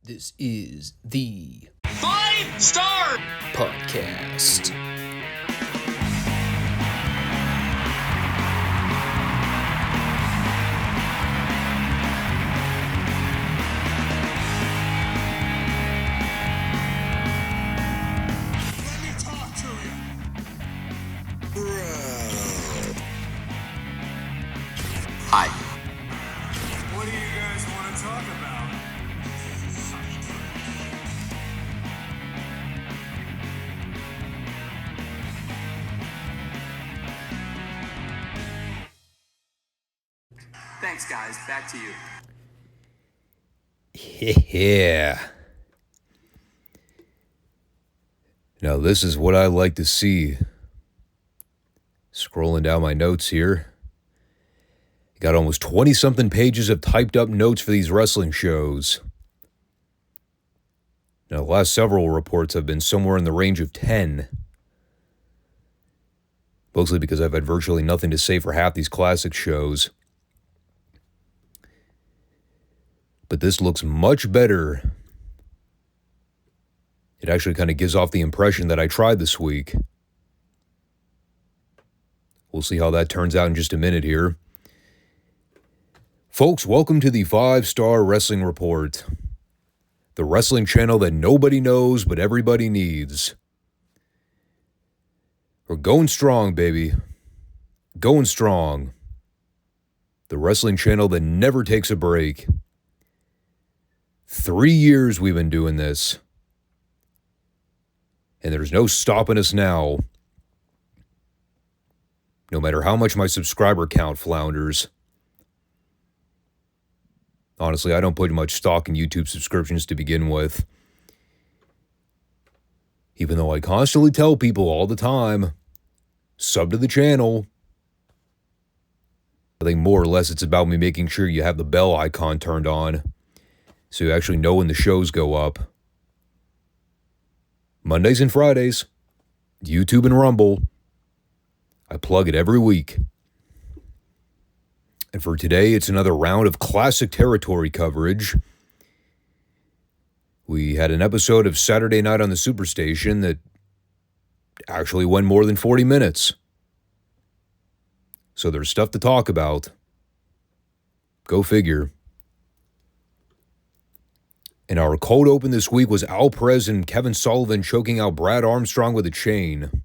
This is the Five Starr Podcast. Let me talk to you. Hi. What do you guys want to talk about? Thanks, guys. Back to you. Yeah. Now, this is what I like to see. Scrolling down my notes here. Got almost 20-something pages of typed up notes for these wrestling shows. Now, the last several reports have been somewhere in the range of 10. Mostly because I've had virtually nothing to say for half these classic shows. But this looks much better. It actually kind of gives off the impression that I tried this week. We'll see how that turns out in just a minute here. Folks, welcome to the Five Starr Wrestling Report. The wrestling channel that nobody knows but everybody needs. We're going strong, baby. Going strong. The wrestling channel that never takes a break. 3 years we've been doing this. And there's no stopping us now. No matter how much my subscriber count flounders. Honestly, I don't put much stock in YouTube subscriptions to begin with. Even though I constantly tell people all the time, sub to the channel. I think more or less it's about me making sure you have the bell icon turned on. So you actually know when the shows go up. Mondays and Fridays, YouTube and Rumble. I plug it every week. And for today, it's another round of classic territory coverage. We had an episode of Saturday Night on the Superstation that actually went more than 40 minutes. So there's stuff to talk about. Go figure. And our cold open this week was Al Perez and Kevin Sullivan choking out Brad Armstrong with a chain.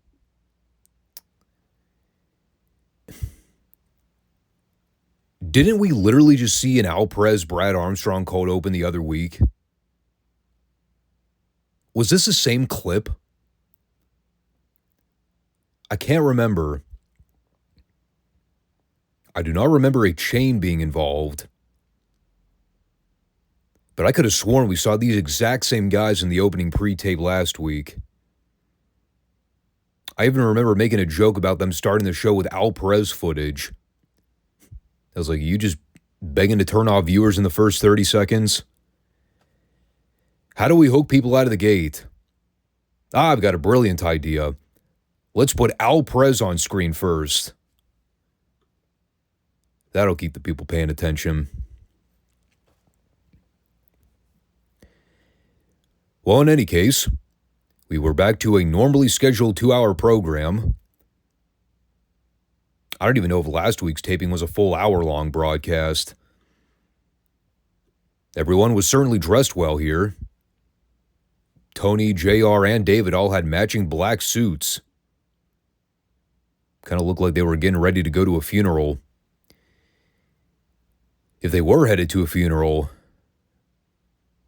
Didn't we literally just see an Al Perez Brad Armstrong cold open the other week? Was this the same clip? I can't remember. I do not remember a chain being involved. But I could have sworn we saw these exact same guys in the opening pre-tape last week. I even remember making a joke about them starting the show with Al Perez footage. I was like, you just begging to turn off viewers in the first 30 seconds? How do we hook people out of the gate? I've got a brilliant idea. Let's put Al Perez on screen first. That'll keep the people paying attention. Well, in any case, we were back to a normally scheduled 2-hour program. I don't even know if last week's taping was a full hour-long broadcast. Everyone was certainly dressed well here. Tony, JR, and David all had matching black suits. Kind of looked like they were getting ready to go to a funeral. If they were headed to a funeral,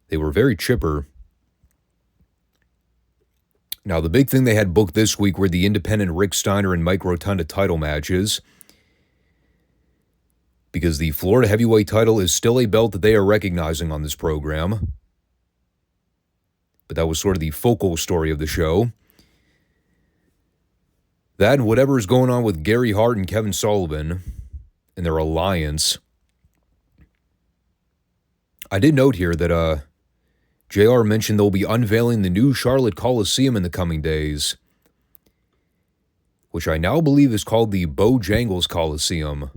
they were very chipper. Now, the big thing they had booked this week were the independent Rick Steiner and Mike Rotunda title matches. Because the Florida heavyweight title is still a belt that they are recognizing on this program. But that was sort of the focal story of the show. That and whatever is going on with Gary Hart and Kevin Sullivan and their alliance. I did note here that JR mentioned they'll be unveiling the new Charlotte Coliseum in the coming days, which I now believe is called the Bojangles Coliseum.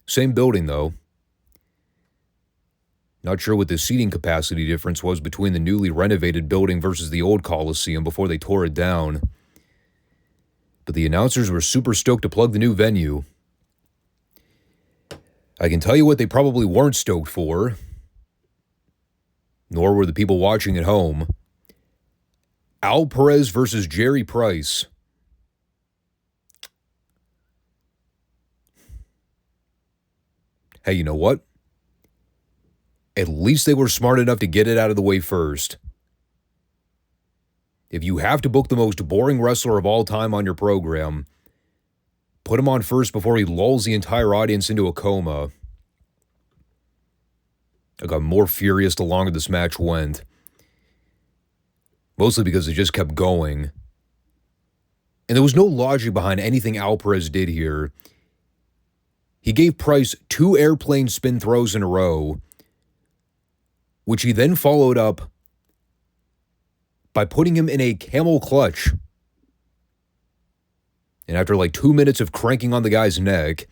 Same building, though. Not sure what the seating capacity difference was between the newly renovated building versus the old Coliseum before they tore it down. But the announcers were super stoked to plug the new venue. I can tell you what they probably weren't stoked for, nor were the people watching at home. Al Perez versus Jerry Price. Hey, you know what? At least they were smart enough to get it out of the way first. If you have to book the most boring wrestler of all time on your program, put him on first before he lulls the entire audience into a coma. I got more furious the longer this match went. Mostly because it just kept going. And there was no logic behind anything Al Perez did here. He gave Price 2 airplane spin throws in a row, which he then followed up by putting him in a camel clutch. And after like 2 minutes of cranking on the guy's neck,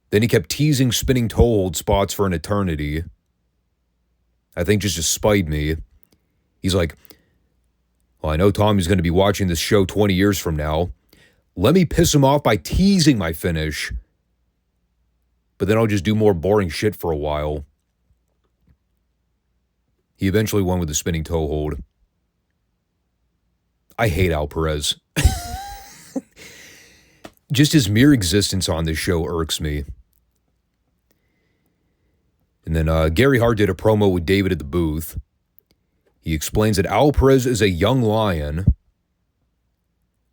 then he kept teasing spinning toe hold spots for an eternity. I think just to spite me. He's like, well, I know Tommy's going to be watching this show 20 years from now. Let me piss him off by teasing my finish. But then I'll just do more boring shit for a while. He eventually won with the spinning toe hold. I hate Al Perez. Just his mere existence on this show irks me. And then Gary Hart did a promo with David at the booth. He explains that Al Perez is a young lion,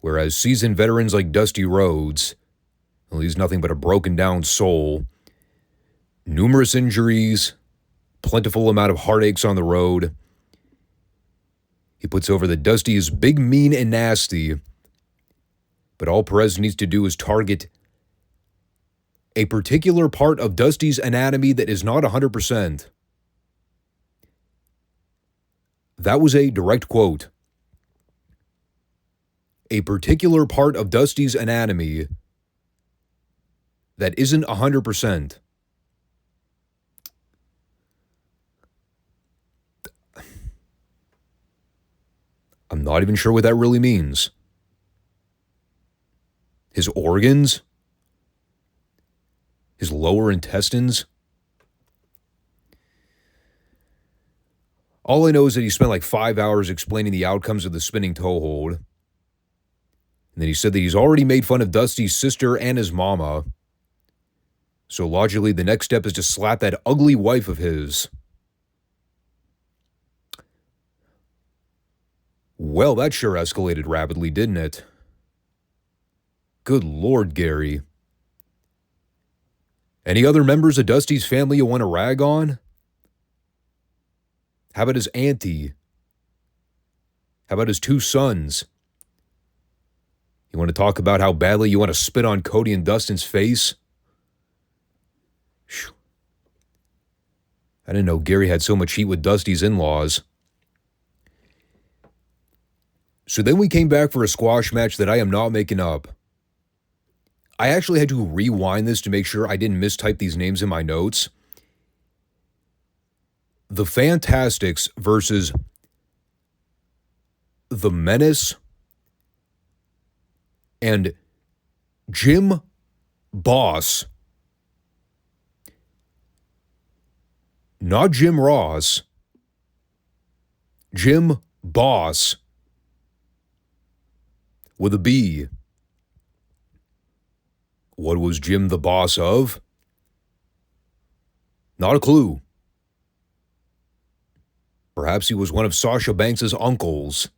whereas seasoned veterans like Dusty Rhodes, well, he's nothing but a broken down soul. Numerous injuries, plentiful amount of heartaches on the road. He puts over that Dusty is big, mean, and nasty, but all Perez needs to do is target a particular part of Dusty's anatomy that is not 100%. That was a direct quote. A particular part of Dusty's anatomy that isn't 100%. I'm not even sure what that really means. His organs? His lower intestines? All I know is that he spent like 5 hours explaining the outcomes of the spinning toe hold. And then he said that he's already made fun of Dusty's sister and his mama. So logically, the next step is to slap that ugly wife of his. Well, that sure escalated rapidly, didn't it? Good Lord, Gary. Any other members of Dusty's family you want to rag on? How about his auntie? How about his 2 sons? You want to talk about how badly you want to spit on Cody and Dustin's face? Whew. I didn't know Gary had so much heat with Dusty's in-laws. So then we came back for a squash match that I am not making up. I actually had to rewind this to make sure I didn't mistype these names in my notes. The Fantastics versus The Menace and Jim Boss. Not Jim Ross. Jim Boss. With a B. What was Jim the boss of? Not a clue. Perhaps he was one of Sasha Banks' uncles.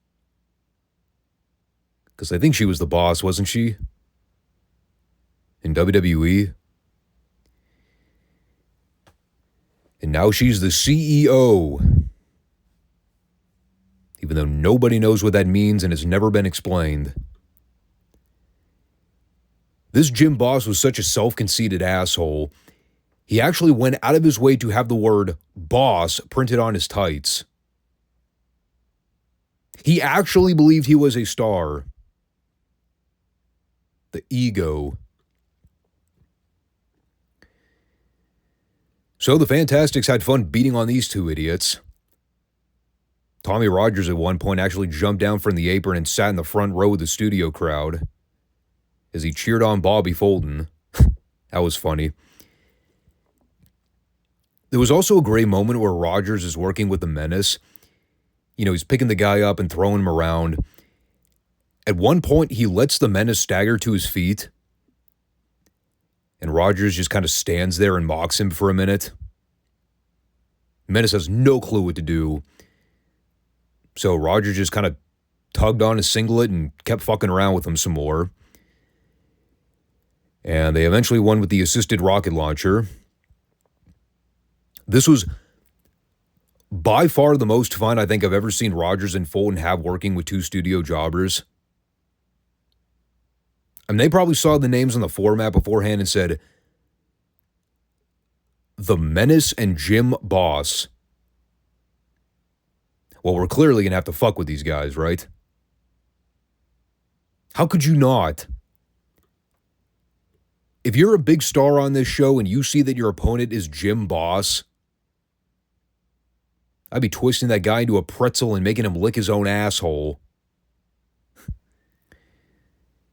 Because I think she was the boss, wasn't she? In WWE. And now she's the CEO. Even though nobody knows what that means and has never been explained. This Jim Boss was such a self-conceited asshole, he actually went out of his way to have the word boss printed on his tights. He actually believed he was a star. The ego. So the Fantastics had fun beating on these two idiots. Tommy Rogers at one point actually jumped down from the apron and sat in the front row with the studio crowd as he cheered on Bobby Fulton. That was funny. There was also a great moment where Rogers is working with the Menace. You know, he's picking the guy up and throwing him around. At one point, he lets the Menace stagger to his feet, and Rogers just kind of stands there and mocks him for a minute. Menace has no clue what to do. So Rogers just kind of tugged on his singlet and kept fucking around with him some more. And they eventually won with the assisted rocket launcher. This was by far the most fun I think I've ever seen Rogers and Fulton have working with two studio jobbers. I mean, they probably saw the names on the format beforehand and said, The Menace and Jim Boss. Well, we're clearly going to have to fuck with these guys, right? How could you not? If you're a big star on this show and you see that your opponent is Jim Boss, I'd be twisting that guy into a pretzel and making him lick his own asshole.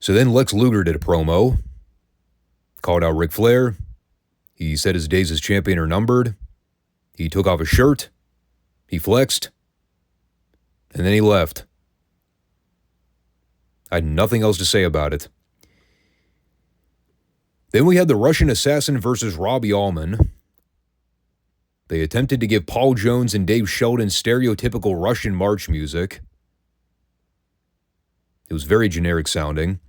So then Lex Luger did a promo, called out Ric Flair. He said his days as champion are numbered. He took off his shirt. He flexed. And then he left. I had nothing else to say about it. Then we had the Russian Assassin versus Robbie Allman. They attempted to give Paul Jones and Dave Sheldon stereotypical Russian march music. It was very generic sounding.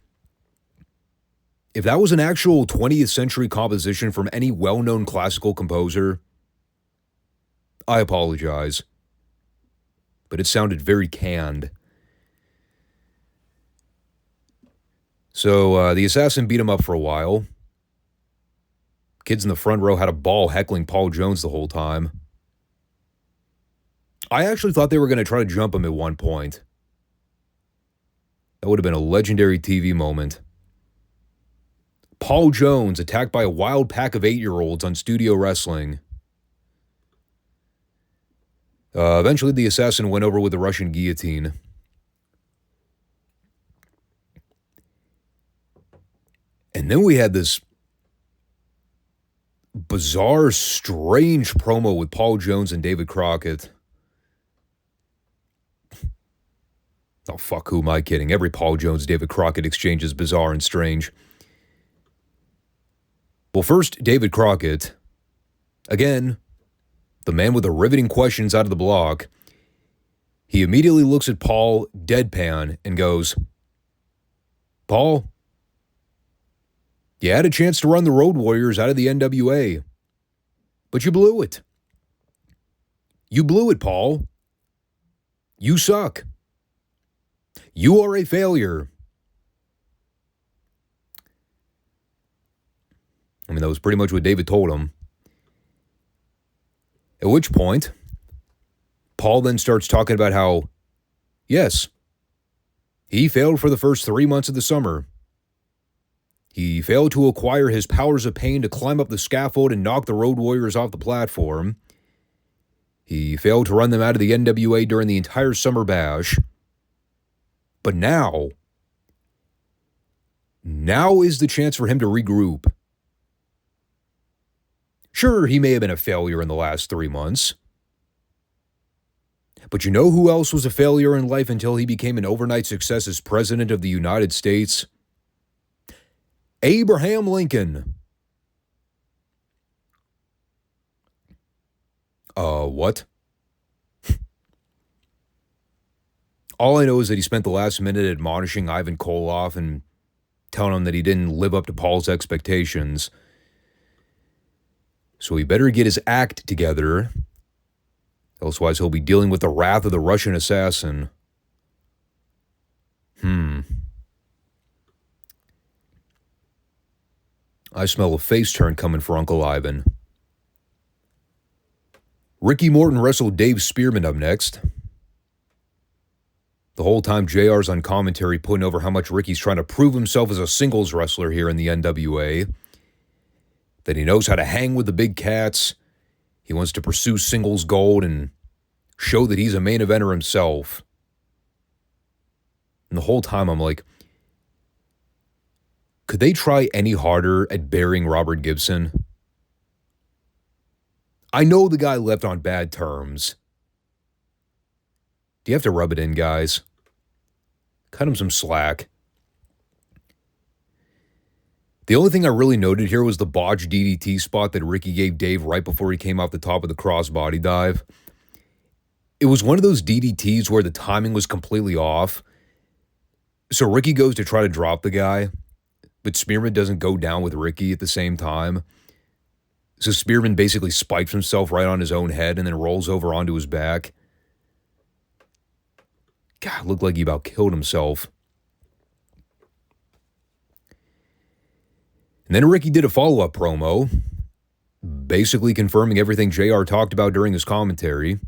If that was an actual 20th century composition from any well-known classical composer, I apologize. But it sounded very canned. So the Assassin beat him up for a while. Kids in the front row had a ball heckling Paul Jones the whole time. I actually thought they were going to try to jump him at one point. That would have been a legendary TV moment. Paul Jones attacked by a wild pack of 8-year-olds on studio wrestling. Eventually, the Assassin went over with the Russian guillotine. And then we had this bizarre, strange promo with Paul Jones and David Crockett. Oh, fuck, who am I kidding? Every Paul Jones-David Crockett exchange is bizarre and strange. Well, first, David Crockett. Again, the man with the riveting questions out of the block. He immediately looks at Paul deadpan and goes, Paul, you had a chance to run the Road Warriors out of the NWA, but you blew it. You blew it, Paul. You suck. You are a failure. I mean, that was pretty much what David told him. At which point, Paul then starts talking about how, yes, he failed for the first 3 months of the summer. He failed to acquire his powers of pain to climb up the scaffold and knock the Road Warriors off the platform. He failed to run them out of the NWA during the entire summer bash. But now is the chance for him to regroup. Sure, he may have been a failure in the last 3 months. But you know who else was a failure in life until he became an overnight success as President of the United States? Abraham Lincoln. What? All I know is that he spent the last minute admonishing Ivan Koloff and telling him that he didn't live up to Paul's expectations. So he better get his act together. Elsewise, he'll be dealing with the wrath of the Russian assassin. I smell a face turn coming for Uncle Ivan. Ricky Morton wrestled Dave Spearman up next. The whole time JR's on commentary putting over how much Ricky's trying to prove himself as a singles wrestler here in the NWA. That he knows how to hang with the big cats. He wants to pursue singles gold and show that he's a main eventer himself. And the whole time I'm like, could they try any harder at burying Robert Gibson? I know the guy left on bad terms. Do you have to rub it in, guys? Cut him some slack. The only thing I really noted here was the botched DDT spot that Ricky gave Dave right before he came off the top of the crossbody dive. It was one of those DDTs where the timing was completely off. So Ricky goes to try to drop the guy, but Spearman doesn't go down with Ricky at the same time. So Spearman basically spikes himself right on his own head and then rolls over onto his back. God, looked like he about killed himself. And then Ricky did a follow-up promo, basically confirming everything JR talked about during his commentary.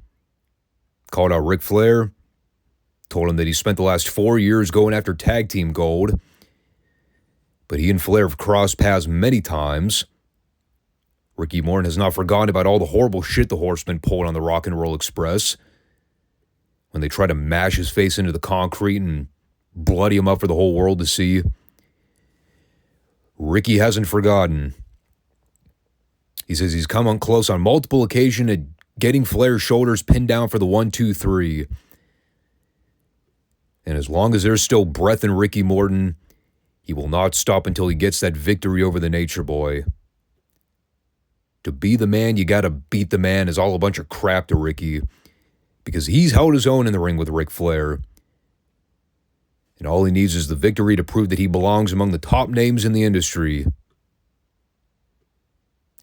Called out Ric Flair, told him that he spent the last 4 years going after tag team gold, but he and Flair have crossed paths many times. Ricky Morton has not forgotten about all the horrible shit the Horsemen pulled on the Rock and Roll Express when they tried to mash his face into the concrete and bloody him up for the whole world to see. Ricky hasn't forgotten. He says he's come on close on multiple occasions at getting Flair's shoulders pinned down for the 1-2-3. And as long as there's still breath in Ricky Morton, he will not stop until he gets that victory over the Nature Boy. To be the man, you gotta beat the man is all a bunch of crap to Ricky, because he's held his own in the ring with Ric Flair. And all he needs is the victory to prove that he belongs among the top names in the industry.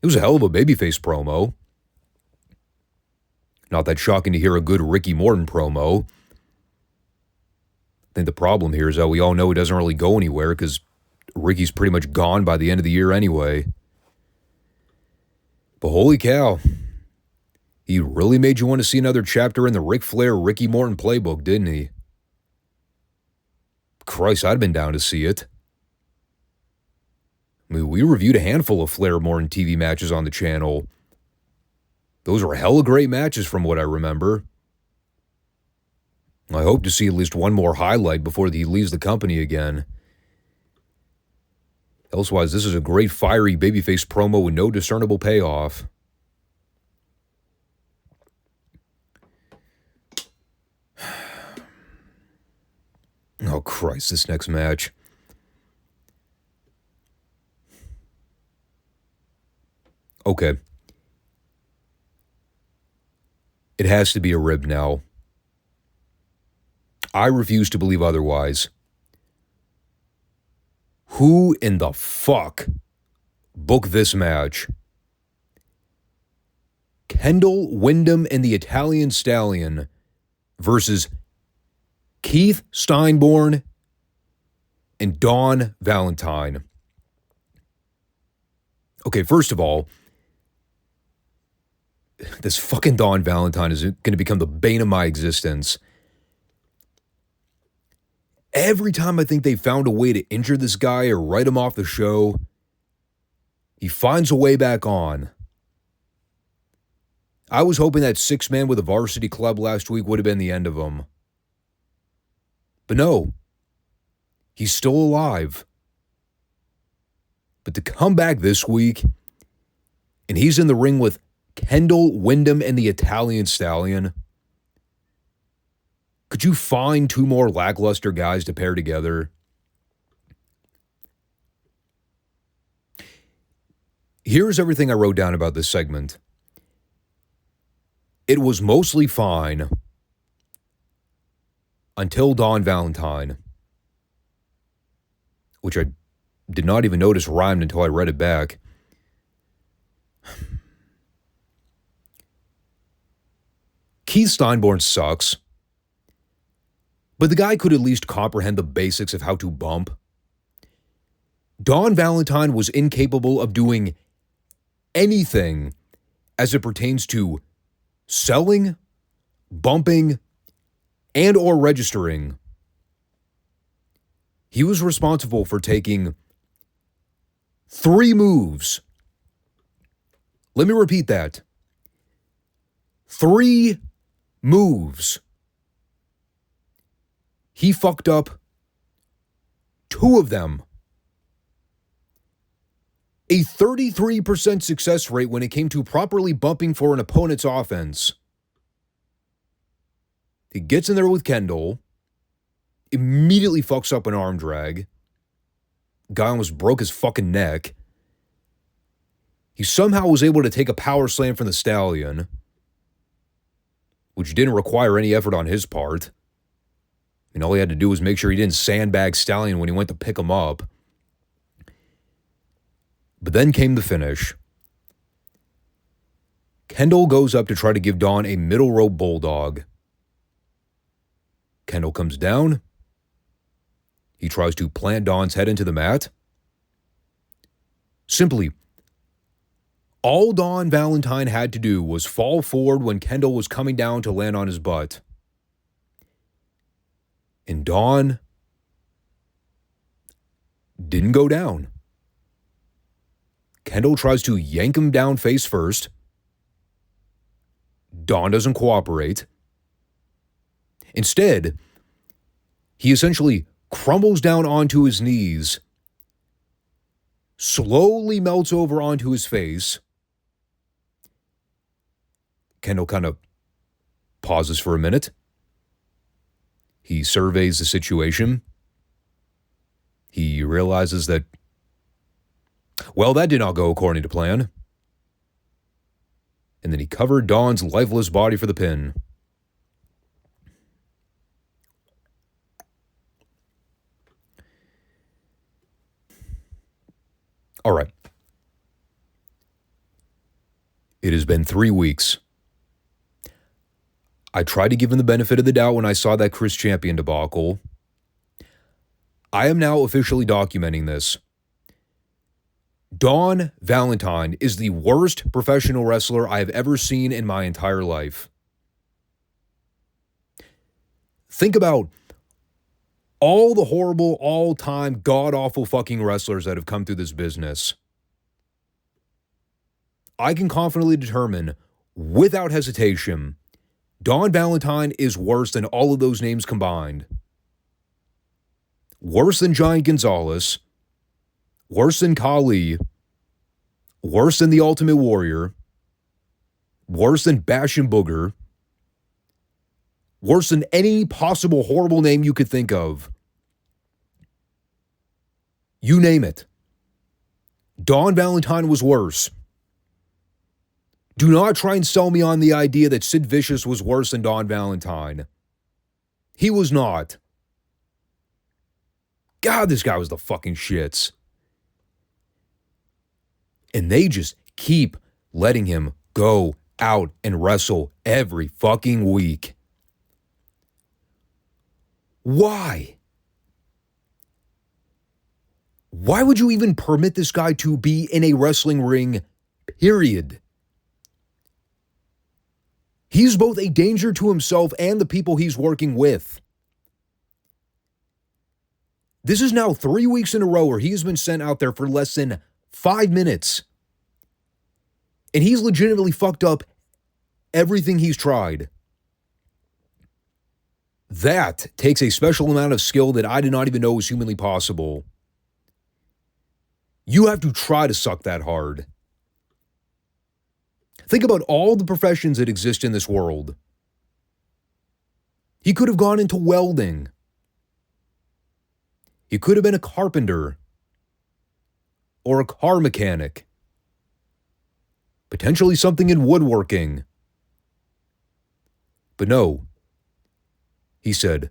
It was a hell of a babyface promo. Not that shocking to hear a good Ricky Morton promo. I think the problem here is that we all know it doesn't really go anywhere because Ricky's pretty much gone by the end of the year anyway. But holy cow, he really made you want to see another chapter in the Ric Flair Ricky Morton playbook, didn't he? Christ, I'd been down to see it. I mean, we reviewed a handful of Flair Morton TV matches on the channel. Those were hella great matches from what I remember. I hope to see at least one more highlight before he leaves the company again. Elsewise, this is a great fiery babyface promo with no discernible payoff. Oh, Christ, this next match. Okay. It has to be a rib now. I refuse to believe otherwise. Who in the fuck booked this match? Kendall Windham and the Italian Stallion versus Keith Steinborn and Don Valentine. Okay, first of all, this fucking Don Valentine is going to become the bane of my existence. Every time I think they found a way to injure this guy or write him off the show, he finds a way back on. I was hoping that 6-man with the Varsity Club last week would have been the end of him. But no, he's still alive. But to come back this week, and he's in the ring with Kendall Windham and the Italian Stallion. Could you find 2 more lackluster guys to pair together? Here's everything I wrote down about this segment. It was mostly fine until Don Valentine, which I did not even notice rhymed until I read it back. Keith Steinborn sucks, but the guy could at least comprehend the basics of how to bump. Don Valentine was incapable of doing anything as it pertains to selling, bumping, and or registering. He was responsible for taking 3 moves. Let me repeat that. 3 moves. He fucked up 2 of them. A 33% success rate when it came to properly bumping for an opponent's offense. He gets in there with Kendall, immediately fucks up an arm drag. Guy almost broke his fucking neck. He somehow was able to take a power slam from the Stallion, which didn't require any effort on his part. And all he had to do was make sure he didn't sandbag Stallion when he went to pick him up. But then came the finish. Kendall goes up to try to give Don a middle rope bulldog. Kendall comes down. He tries to plant Don's head into the mat. Simply, all Don Valentine had to do was fall forward when Kendall was coming down to land on his butt. And Don didn't go down. Kendall tries to yank him down face first. Don doesn't cooperate. Instead, he essentially crumbles down onto his knees, slowly melts over onto his face. Kendall kind of pauses for a minute. He surveys the situation. He realizes that, well, that did not go according to plan. And then he covered Don's lifeless body for the pin. All right. It has been 3 weeks. I tried to give him the benefit of the doubt when I saw that Chris Champion debacle. I am now officially documenting this. Don Valentine is the worst professional wrestler I have ever seen in my entire life. Think about all the horrible, all-time, god-awful fucking wrestlers that have come through this business. I can confidently determine, without hesitation, Don Valentine is worse than all of those names combined. Worse than Giant Gonzalez. Worse than Khali. Worse than the Ultimate Warrior. Worse than Bash and Booger. Worse than any possible horrible name you could think of. You name it. Don Valentine was worse. Do not try and sell me on the idea that Sid Vicious was worse than Don Valentine. He was not. God, this guy was the fucking shits. And they just keep letting him go out and wrestle every fucking week. Why? Why would you even permit this guy to be in a wrestling ring, period? He's both a danger to himself and the people he's working with. This is now 3 weeks in a row where he's been sent out there for less than 5 minutes. And he's legitimately fucked up everything he's tried. That takes a special amount of skill that I did not even know was humanly possible. You have to try to suck that hard. Think about all the professions that exist in this world. He could have gone into welding. He could have been a carpenter. Or a car mechanic. Potentially something in woodworking. But no. He said,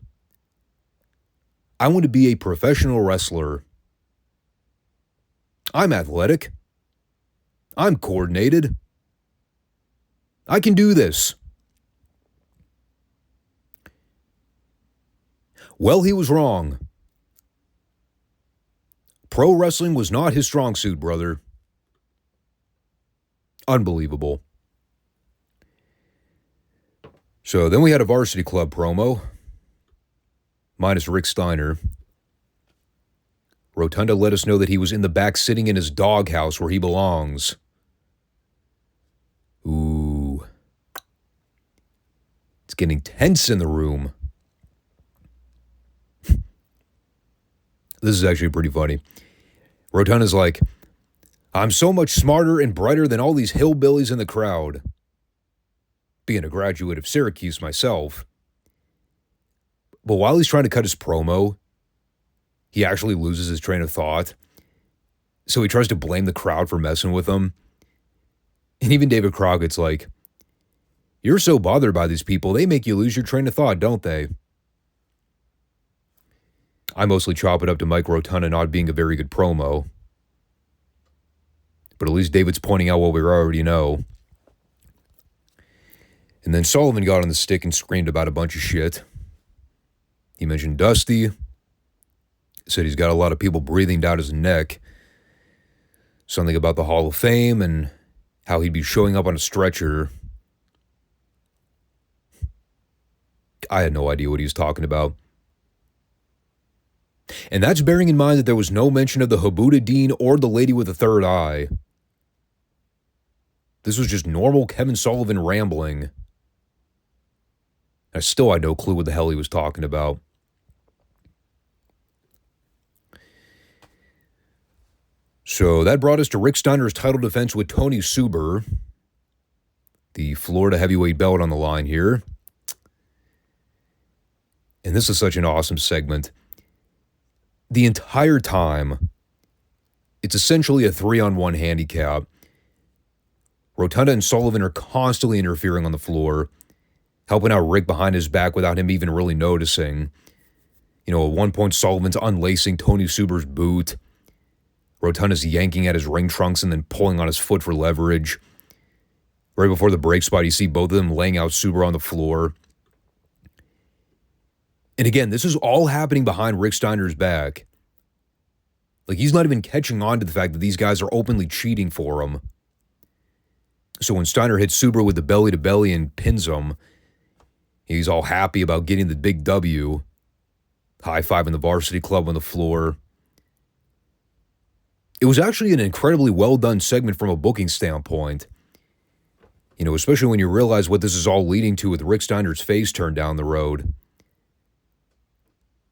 I want to be a professional wrestler. I'm athletic. I'm coordinated. I can do this. Well, he was wrong. Pro wrestling was not his strong suit, brother. Unbelievable. So then we had a Varsity Club promo. Minus Rick Steiner. Rotunda let us know that he was in the back sitting in his doghouse where he belongs. Ooh. getting tense in the room. This is actually pretty funny. Rotunda's like, I'm so much smarter and brighter than all these hillbillies in the crowd. Being a graduate of Syracuse myself. But while he's trying to cut his promo, he actually loses his train of thought. So he tries to blame the crowd for messing with him. And even David Crockett's like, you're so bothered by these people, they make you lose your train of thought, don't they? I mostly chop it up to Mike Rotunda not being a very good promo. But at least David's pointing out what we already know. And then Sullivan got on the stick and screamed about a bunch of shit. He mentioned Dusty. Said he's got a lot of people breathing down his neck. Something about the Hall of Fame and how he'd be showing up on a stretcher. I had no idea what he was talking about. And that's bearing in mind that there was no mention of the Habuda Dean or the lady with the third eye. This was just normal Kevin Sullivan rambling. I still had no clue what the hell he was talking about. So that brought us to Rick Steiner's title defense with Tony Suber. The Florida heavyweight belt on the line here. And this is such an awesome segment. The entire time, it's essentially a 3-on-1 handicap. Rotunda and Sullivan are constantly interfering on the floor, helping out Rick behind his back without him even really noticing. You know, at one point, Sullivan's unlacing Tony Suber's boot. Rotunda's yanking at his ring trunks and then pulling on his foot for leverage. Right before the break spot, you see both of them laying out Suber on the floor. And again, this is all happening behind Rick Steiner's back. Like, he's not even catching on to the fact that these guys are openly cheating for him. So when Steiner hits Suber with the belly-to-belly and pins him, he's all happy about getting the big W. High-fiving the Varsity Club on the floor. It was actually an incredibly well-done segment from a booking standpoint. You know, especially when you realize what this is all leading to with Rick Steiner's face turned down the road.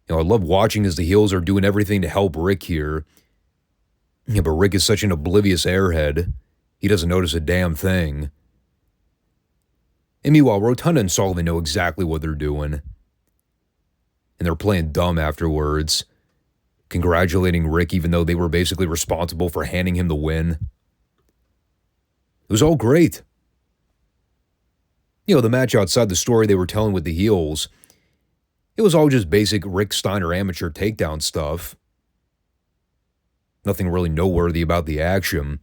You know, I love watching as the heels are doing everything to help Rick here. Yeah, but Rick is such an oblivious airhead. He doesn't notice a damn thing. And meanwhile, Rotunda and Sullivan know exactly what they're doing. And they're playing dumb afterwards, congratulating Rick even though they were basically responsible for handing him the win. It was all great. You know, the match outside the story they were telling with the heels, it was all just basic Rick Steiner amateur takedown stuff. Nothing really noteworthy about the action.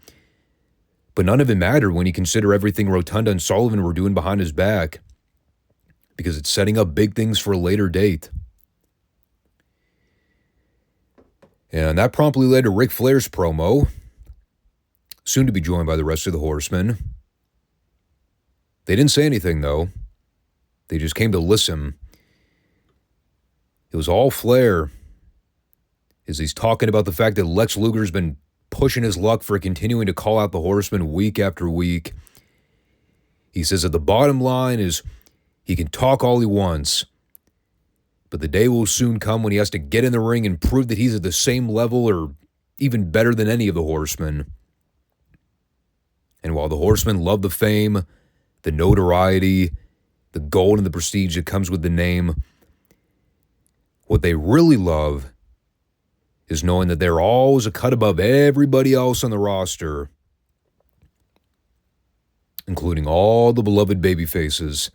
But none of it mattered when you consider everything Rotunda and Sullivan were doing behind his back. Because it's setting up big things for a later date. And that promptly led to Ric Flair's promo. Soon to be joined by the rest of the Horsemen. They didn't say anything, though. They just came to listen. It was all Flair, as he's talking about the fact that Lex Luger's been pushing his luck for continuing to call out the Horsemen week after week. He says that the bottom line is he can talk all he wants, but the day will soon come when he has to get in the ring and prove that he's at the same level or even better than any of the Horsemen. And while the Horsemen love the fame, the notoriety, the gold and the prestige that comes with the name, what they really love is knowing that they're always a cut above everybody else on the roster, including all the beloved babyfaces.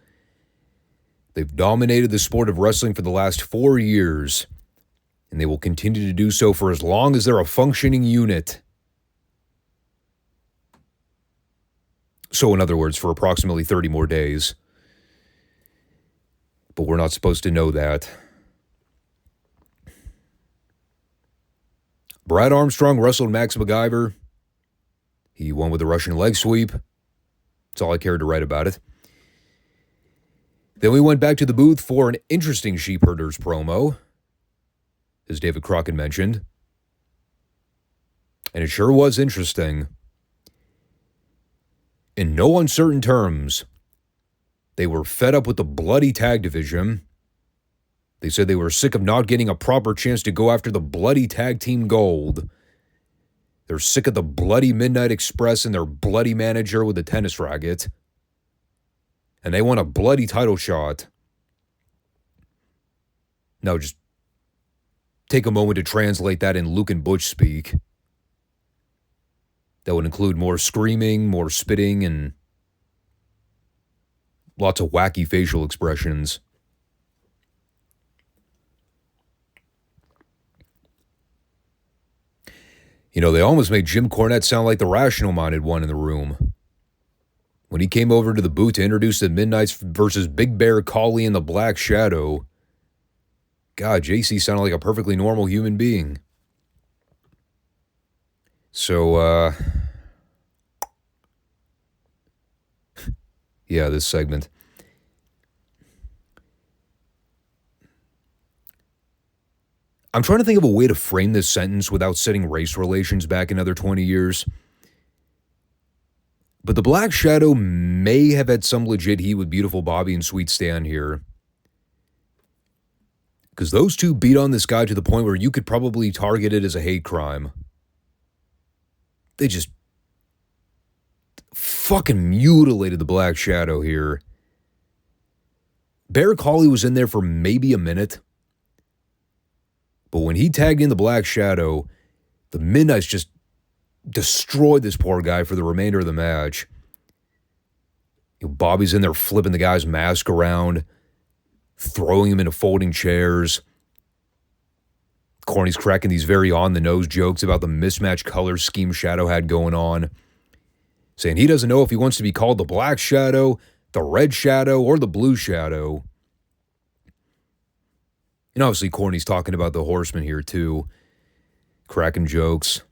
They've dominated the sport of wrestling for the last 4 years, and they will continue to do so for as long as they're a functioning unit. So, in other words, for approximately 30 more days. But we're not supposed to know that. Brad Armstrong wrestled Max MacGyver. He won with a Russian leg sweep. That's all I cared to write about it. Then we went back to the booth for an interesting Sheepherders promo, as David Crockett mentioned. And it sure was interesting. In no uncertain terms, They were fed up with the bloody tag division. They said they were sick of not getting a proper chance to go after the bloody tag team gold. They're sick of the bloody Midnight Express and their bloody manager with a tennis racket. And they want a bloody title shot. Now, just take a moment to translate that in Luke and Butch speak. That would include more screaming, more spitting, and lots of wacky facial expressions. You know, they almost made Jim Cornette sound like the rational-minded one in the room. When he came over to the booth to introduce the Midnights versus Big Bear, Khali, and the Black Shadow, God, JC sounded like a perfectly normal human being. So, yeah, this segment. I'm trying to think of a way to frame this sentence without setting race relations back another 20 years. But the Black Shadow may have had some legit heat with Beautiful Bobby and Sweet Stan here. Because those two beat on this guy to the point where you could probably target it as a hate crime. They just fucking mutilated the Black Shadow here. Bear Khali was in there for maybe a minute. But when he tagged in the Black Shadow, the Midnights just destroyed this poor guy for the remainder of the match. You know, Bobby's in there flipping the guy's mask around, throwing him into folding chairs. Corny's cracking these very on-the-nose jokes about the mismatched color scheme Shadow had going on, saying he doesn't know if he wants to be called the Black Shadow, the Red Shadow, or the Blue Shadow. And obviously, Corny's talking about the Horsemen here, too. Cracking jokes.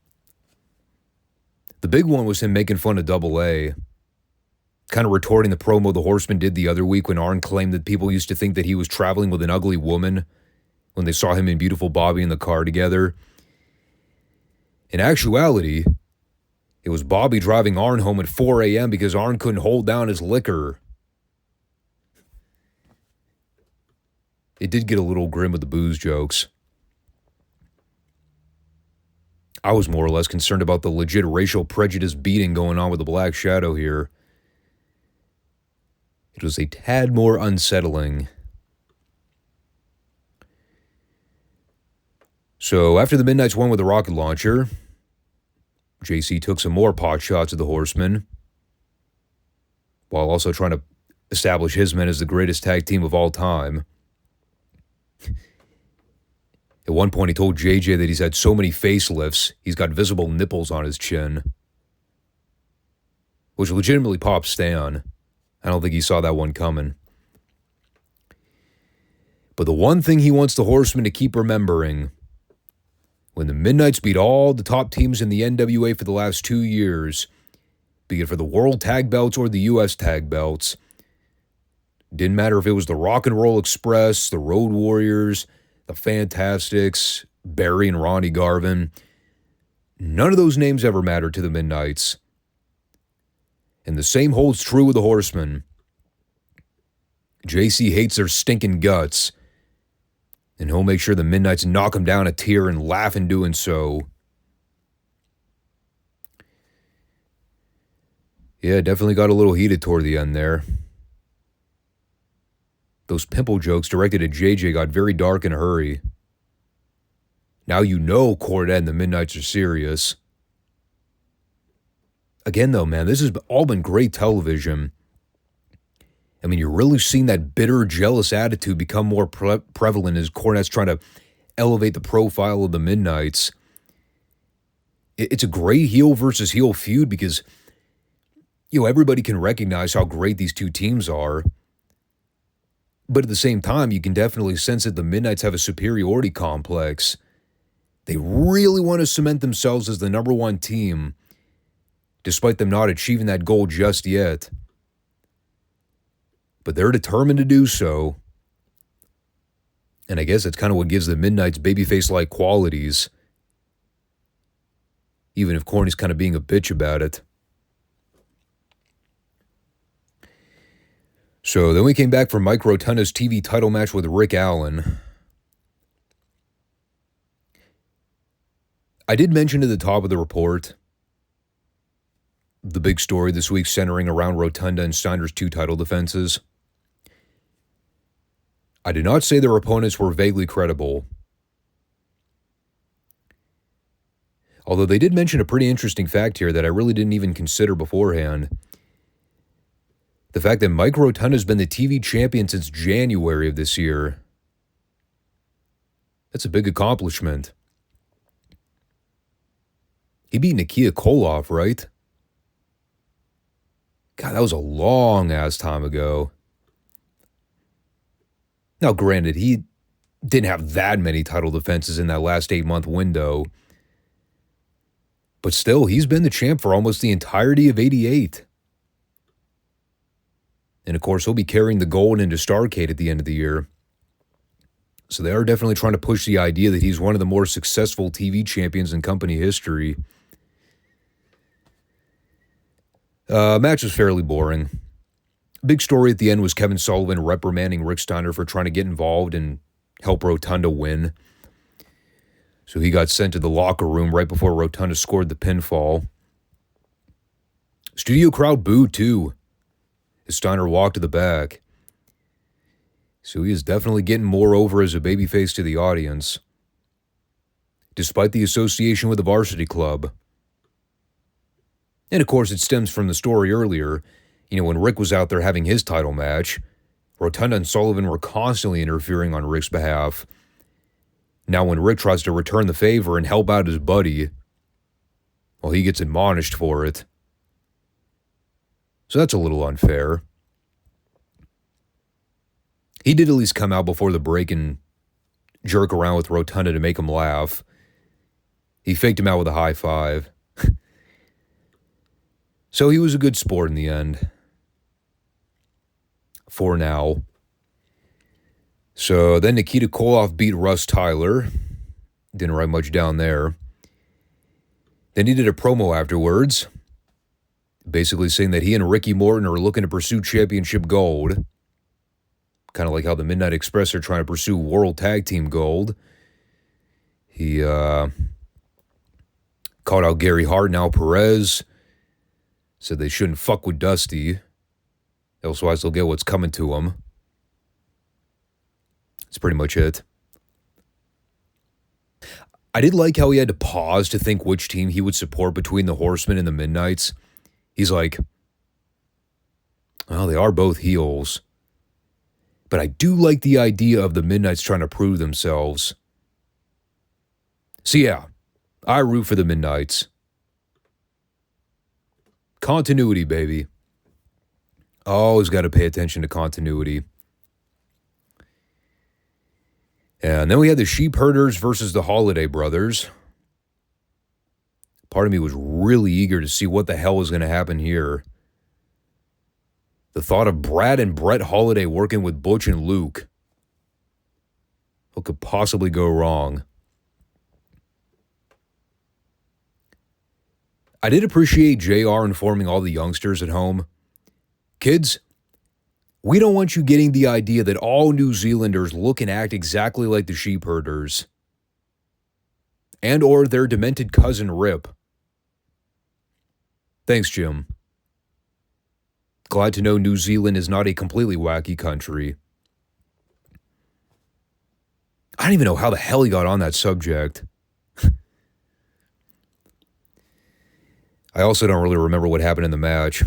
The big one was him making fun of Double A. Kind of retorting the promo the Horsemen did the other week when Arn claimed that people used to think that he was traveling with an ugly woman when they saw him and Beautiful Bobby in the car together. In actuality, it was Bobby driving Arn home at 4 a.m. because Arn couldn't hold down his liquor. It did get a little grim with the booze jokes. I was more or less concerned about the legit racial prejudice beating going on with the Black Shadow here. It was a tad more unsettling. So after the Midnights won with the rocket launcher, JC took some more pot shots at the Horsemen, while also trying to establish his men as the greatest tag team of all time. At one point, he told JJ that he's had so many facelifts, he's got visible nipples on his chin, which legitimately popped Stan. I don't think he saw that one coming. But the one thing he wants the Horsemen to keep remembering, when the Midnights beat all the top teams in the NWA for the last 2 years, be it for the World Tag Belts or the U.S. Tag Belts, didn't matter if it was the Rock and Roll Express, the Road Warriors, the Fantastics, Barry and Ronnie Garvin, none of those names ever mattered to the Midnights. And the same holds true with the Horsemen. JC hates their stinking guts, and he'll make sure the Midnights knock him down a tier and laugh in doing so. Yeah, definitely got a little heated toward the end there. Those pimple jokes directed at JJ got very dark in a hurry. Now you know Cornette and the Midnights are serious. Again, though, man, this has all been great television. I mean, you're really seeing that bitter, jealous attitude become more prevalent as Cornette's trying to elevate the profile of the Midnights. It's a great heel versus heel feud because, you know, everybody can recognize how great these two teams are. But at the same time, you can definitely sense that the Midnights have a superiority complex. They really want to cement themselves as the number one team, despite them not achieving that goal just yet. But they're determined to do so. And I guess that's kind of what gives the Midnights babyface-like qualities, even if Corny's kind of being a bitch about it. So then we came back from Mike Rotunda's TV title match with Rick Allen. I did mention at the top of the report the big story this week centering around Rotunda and Steiner's 2 title defenses. I did not say their opponents were vaguely credible. Although they did mention a pretty interesting fact here that I really didn't even consider beforehand. The fact that Mike Rotunda's been the TV champion since January of this year. That's a big accomplishment. He beat Nikita Koloff, right? God, that was a long-ass time ago. Now, granted, he didn't have that many title defenses in that last 8-month window. But still, he's been the champ for almost the entirety of 88. And of course, he'll be carrying the gold into Starrcade at the end of the year. So they are definitely trying to push the idea that he's one of the more successful TV champions in company history. Match was fairly boring. Big story at the end was Kevin Sullivan reprimanding Rick Steiner for trying to get involved and help Rotunda win. So he got sent to the locker room right before Rotunda scored the pinfall. Studio crowd booed too, as Steiner walked to the back. So he is definitely getting more over as a babyface to the audience, despite the association with the Varsity Club. And of course, it stems from the story earlier. You know, when Rick was out there having his title match, Rotunda and Sullivan were constantly interfering on Rick's behalf. Now when Rick tries to return the favor and help out his buddy, well, he gets admonished for it. So that's a little unfair. He did at least come out before the break and jerk around with Rotunda to make him laugh. He faked him out with a high five. So he was a good sport in the end. For now. So then Nikita Koloff beat Russ Tyler. Didn't write much down there. Then he did a promo afterwards, basically saying that he and Ricky Morton are looking to pursue championship gold. Kind of like how the Midnight Express are trying to pursue World Tag Team gold. He called out Gary Hart and Al Perez. Said they shouldn't fuck with Dusty. Elsewise they'll get what's coming to them. That's pretty much it. I did like how he had to pause to think which team he would support between the Horsemen and the Midnights. He's like, well, they are both heels. But I do like the idea of the Midnights trying to prove themselves. So yeah, I root for the Midnights. Continuity, baby. Always got to pay attention to continuity. And then we had the Sheepherders versus the Holiday Brothers. Part of me was really eager to see what the hell was going to happen here. The thought of Brad and Brett Holiday working with Butch and Luke. What could possibly go wrong? I did appreciate JR informing all the youngsters at home. Kids, we don't want you getting the idea that all New Zealanders look and act exactly like the Sheepherders. And or their demented cousin Rip. Thanks, Jim. Glad to know New Zealand is not a completely wacky country. I don't even know how the hell he got on that subject. I also don't really remember what happened in the match.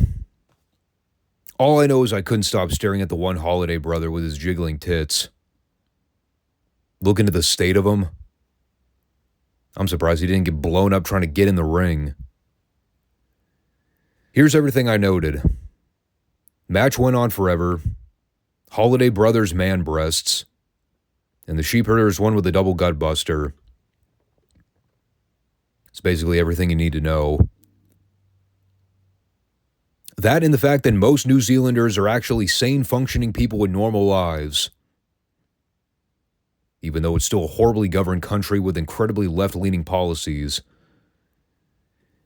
All I know is I couldn't stop staring at the one Holiday brother with his jiggling tits. Look into the state of him. I'm surprised he didn't get blown up trying to get in the ring. Here's everything I noted. Match went on forever. Holiday brothers man breasts. And the Sheepherders won with a double gut buster. It's basically everything you need to know. That and the fact that most New Zealanders are actually sane, functioning people with normal lives. Even though it's still a horribly governed country with incredibly left-leaning policies.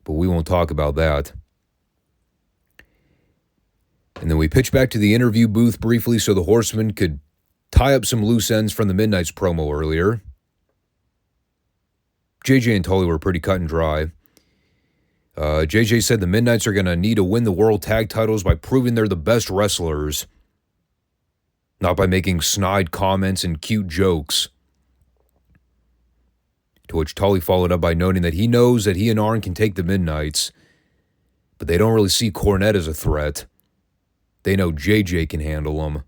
But we won't talk about that. And then we pitch back to the interview booth briefly so the Horsemen could tie up some loose ends from the Midnight's promo earlier. JJ and Tully were pretty cut and dry. JJ said the Midnights are going to need to win the World Tag Titles by proving they're the best wrestlers, not by making snide comments and cute jokes. To which Tully followed up by noting that he knows that he and Arn can take the Midnights, but they don't really see Cornette as a threat. They know JJ can handle them.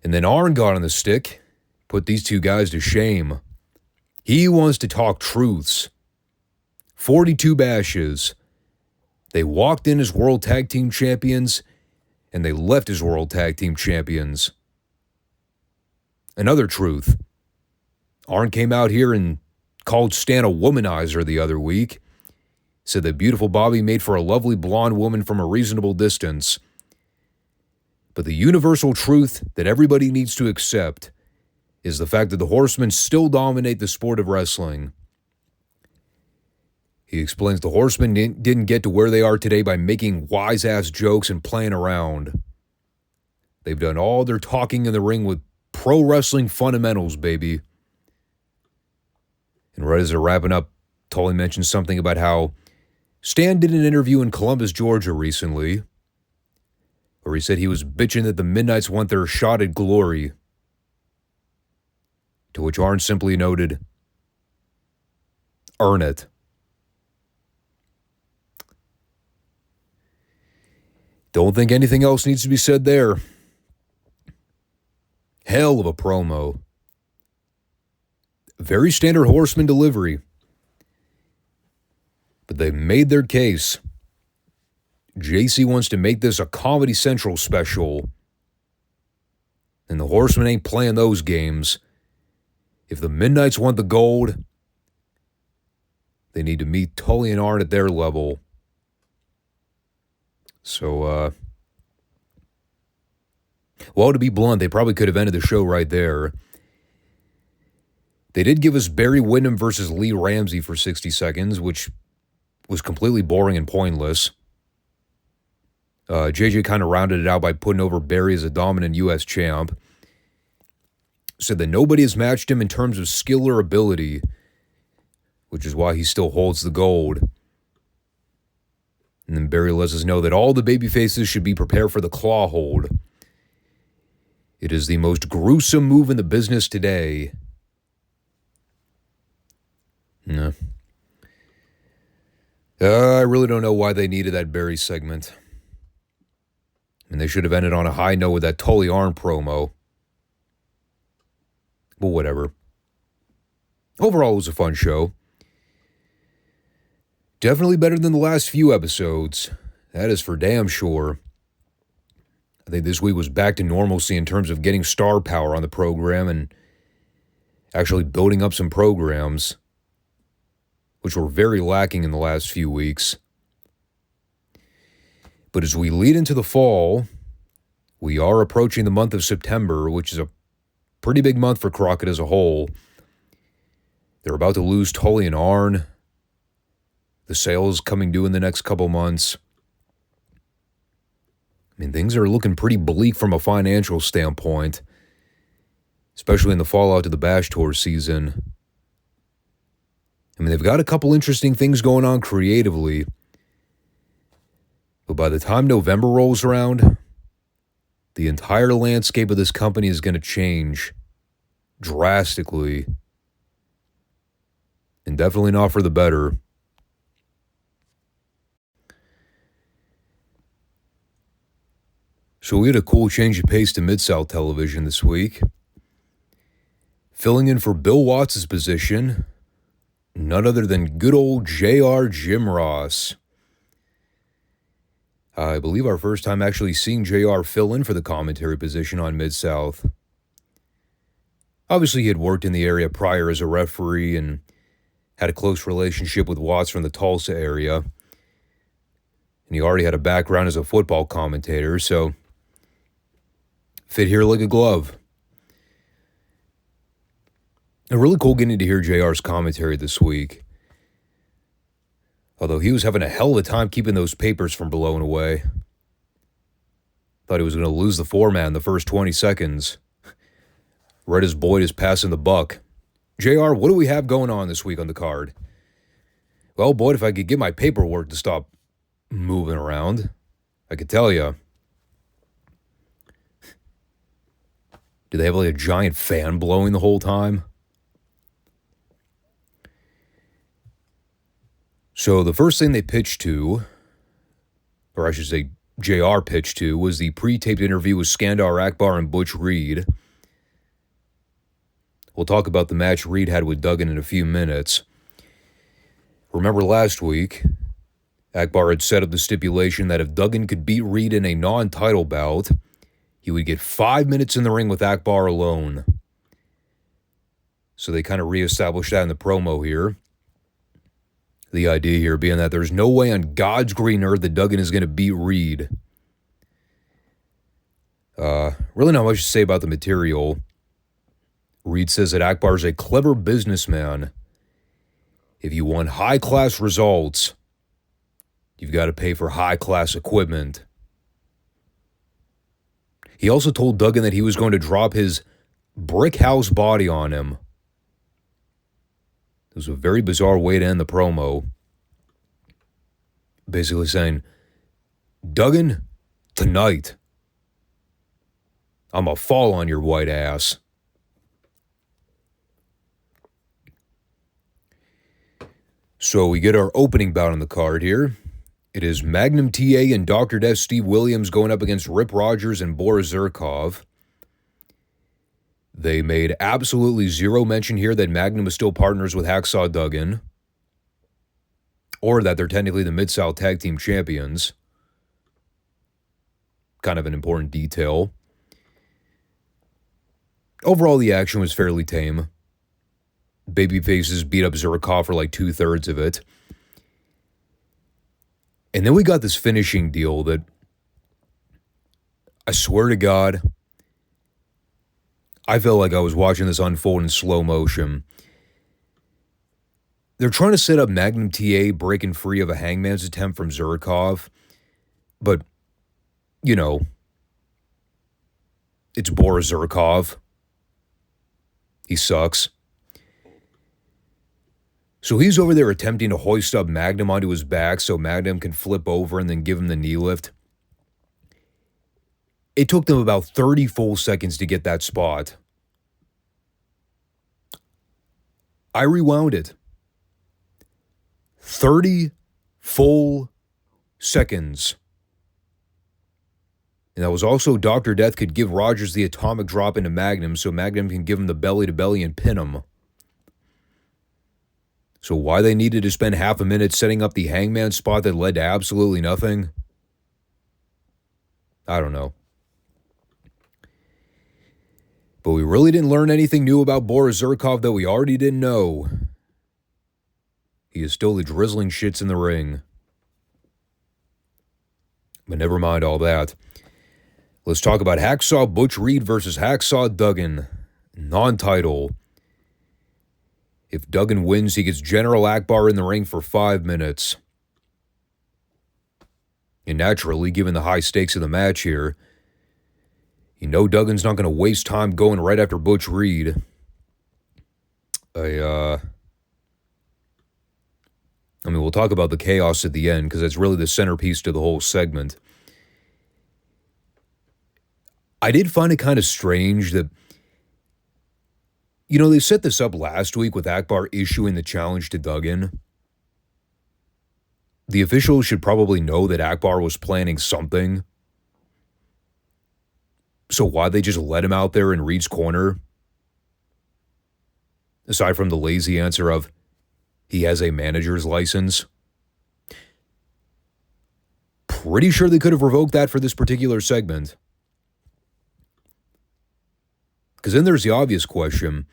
And then Arn got on the stick, put these two guys to shame. He wants to talk truths. 42 bashes. They walked in as World Tag Team Champions, and they left as World Tag Team Champions. Another truth. Arn came out here and called Stan a womanizer the other week. Said that beautiful Bobby made for a lovely blonde woman from a reasonable distance. But the universal truth that everybody needs to accept is the fact that the Horsemen still dominate the sport of wrestling. He explains the Horsemen didn't get to where they are today by making wise-ass jokes and playing around. They've done all their talking in the ring with pro wrestling fundamentals, baby. And right as they're wrapping up, Tully mentioned something about how Stan did an interview in Columbus, Georgia recently, where he said he was bitching that the Midnights want their shot at glory. To which Arn simply noted, earn it. Don't think anything else needs to be said there. Hell of a promo. Very standard Horseman delivery. But they made their case. JC wants to make this a Comedy Central special. And the Horsemen ain't playing those games. If the Midnights want the gold, they need to meet Tully and Arn at their level. So, well, to be blunt, they probably could have ended the show right there. They did give us Barry Windham versus Lee Ramsey for 60 seconds, which was completely boring and pointless. JJ kind of rounded it out by putting over Barry as a dominant U.S. champ. Said that nobody has matched him in terms of skill or ability, which is why he still holds the gold. And then Barry lets us know that all the babyfaces should be prepared for the claw hold. It is the most gruesome move in the business today. No. I really don't know why they needed that Barry segment. And they should have ended on a high note with that Tully Arn promo. But whatever. Overall, it was a fun show. Definitely better than the last few episodes. That is for damn sure. I think this week was back to normalcy in terms of getting star power on the program and actually building up some programs, which were very lacking in the last few weeks. But as we lead into the fall, we are approaching the month of September, which is a pretty big month for Crockett as a whole. They're about to lose Tully and Arn. The sales coming due in the next couple months. I mean, things are looking pretty bleak from a financial standpoint, especially in the fallout to the Bash Tour season. I mean, they've got a couple interesting things going on creatively, but by the time November rolls around, the entire landscape of this company is going to change drastically, and definitely not for the better. So we had a cool change of pace to Midsouth television this week. Filling in for Bill Watts' position, none other than good old JR Jim Ross. I believe our first time actually seeing JR fill in for the commentary position on Mid-South. Obviously, he had worked in the area prior as a referee and had a close relationship with Watts from the Tulsa area. And he already had a background as a football commentator, so fit here like a glove. And really cool getting to hear JR's commentary this week. Although he was having a hell of a time keeping those papers from blowing away. Thought he was going to lose the four-man the first 20 seconds. Right as Boyd is passing the buck. JR, what do we have going on this week on the card? Well, Boyd, if I could get my paperwork to stop moving around, I could tell you. Do they have like a giant fan blowing the whole time? So the first thing they pitched to, or I should say JR pitched to, was the pre-taped interview with Skandar Akbar and Butch Reed. We'll talk about the match Reed had with Duggan in a few minutes. Remember last week, Akbar had set up the stipulation that if Duggan could beat Reed in a non-title bout, he would get 5 minutes in the ring with Akbar alone. So they kind of reestablished that in the promo here. The idea here being that there's no way on God's green earth that Duggan is going to beat Reed. Really not much to say about the material. Reed says that Akbar's a clever businessman. If you want high-class results, you've got to pay for high-class equipment. He also told Duggan that he was going to drop his brick house body on him. It was a very bizarre way to end the promo. Basically saying, Duggan, tonight, I'm going to fall on your white ass. So we get our opening bout on the card here. It is Magnum TA and Dr. Death Steve Williams going up against Rip Rogers and Boris Zurkov. They made absolutely zero mention here that Magnum is still partners with Hacksaw Duggan, or that they're technically the Midsouth Tag Team Champions. Kind of an important detail. Overall, the action was fairly tame. Babyfaces beat up Zurkov for like 2/3 of it. And then we got this finishing deal that, I swear to God, I felt like I was watching this unfold in slow motion. They're trying to set up Magnum TA breaking free of a hangman's attempt from Zurkov. But, you know, it's Boris Zurkov. He sucks. So he's over there attempting to hoist up Magnum onto his back so Magnum can flip over and then give him the knee lift. It took them about 30 full seconds to get that spot. I rewound it. 30 full seconds. And that was also Dr. Death could give Rogers the atomic drop into Magnum so Magnum can give him the belly-to-belly and pin him. So why they needed to spend half a minute setting up the hangman spot that led to absolutely nothing? I don't know. But we really didn't learn anything new about Boris Zurkov that we already didn't know. He is still the drizzling shits in the ring. But never mind all that. Let's talk about Hacksaw Butch Reed versus Hacksaw Duggan. Non-title. If Duggan wins, he gets General Akbar in the ring for 5 minutes. And naturally, given the high stakes of the match here, you know Duggan's not going to waste time going right after Butch Reed. I mean, we'll talk about the chaos at the end because that's really the centerpiece to the whole segment. I did find it kind of strange that, you know, they set this up last week with Akbar issuing the challenge to Duggan. The officials should probably know that Akbar was planning something. So why'd they just let him out there in Reed's corner? Aside from the lazy answer of, he has a manager's license. Pretty sure they could have revoked that for this particular segment. Because then there's the obvious question.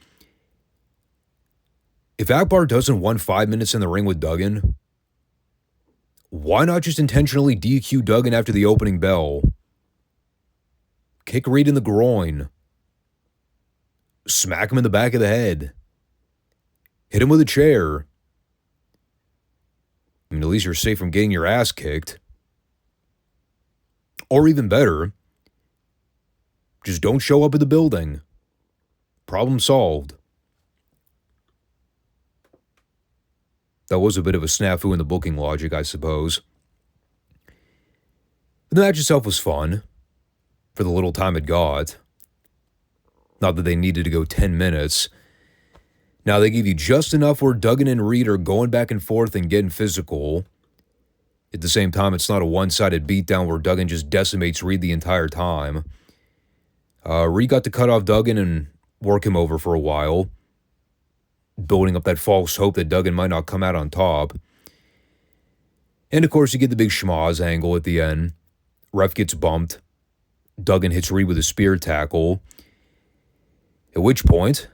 If Akbar doesn't want 5 minutes in the ring with Duggan, why not just intentionally DQ Duggan after the opening bell? Kick Reed in the groin. Smack him in the back of the head. Hit him with a chair. I mean, at least you're safe from getting your ass kicked. Or even better, just don't show up at the building. Problem solved. That was a bit of a snafu in the booking logic, I suppose. But the match itself was fun, for the little time it got. Not that they needed to go 10 minutes. Now, they give you just enough where Duggan and Reed are going back and forth and getting physical. At the same time, it's not a one-sided beatdown where Duggan just decimates Reed the entire time. Reed got to cut off Duggan and work him over for a while, building up that false hope that Duggan might not come out on top. And, of course, you get the big schmoz angle at the end. Ref gets bumped. Duggan hits Reed with a spear tackle. At which point,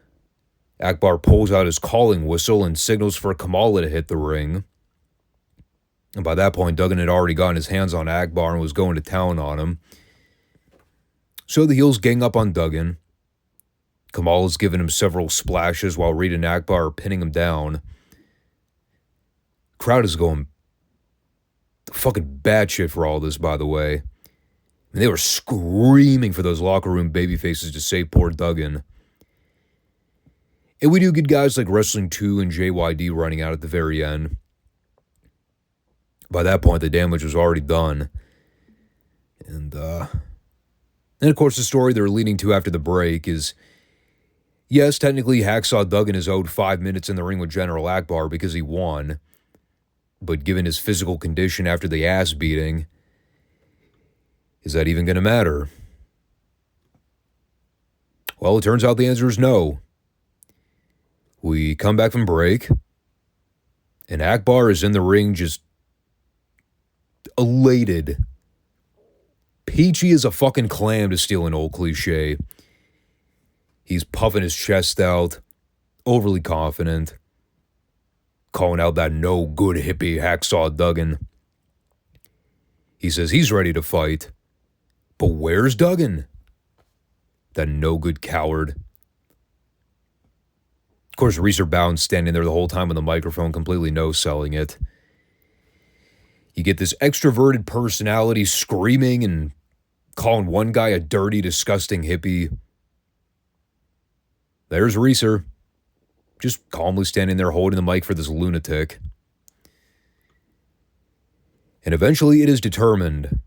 Akbar pulls out his calling whistle and signals for Kamala to hit the ring. And by that point, Duggan had already gotten his hands on Akbar and was going to town on him. So the heels gang up on Duggan. Kamala's giving him several splashes while Reed and Akbar are pinning him down. Crowd is going fucking batshit for all this, by the way. And they were screaming for those locker room babyfaces to save poor Duggan. And we do get guys like Wrestling 2 and JYD running out at the very end. By that point, the damage was already done. And of course, the story they're leading to after the break is, yes, technically Hacksaw Duggan is owed 5 minutes in the ring with General Akbar because he won. But given his physical condition after the ass beating, is that even going to matter? Well, it turns out the answer is no. We come back from break, and Akbar is in the ring just elated. Peachy as a fucking clam, to steal an old cliche. He's puffing his chest out, overly confident, calling out that no good hippie Hacksaw Duggan. He says he's ready to fight, but where's Duggan? That no good coward. Of course, Reeser Bound's standing there the whole time with the microphone, completely no-selling it. You get this extroverted personality screaming and calling one guy a dirty, disgusting hippie. There's Reeser, just calmly standing there holding the mic for this lunatic. And eventually it is determined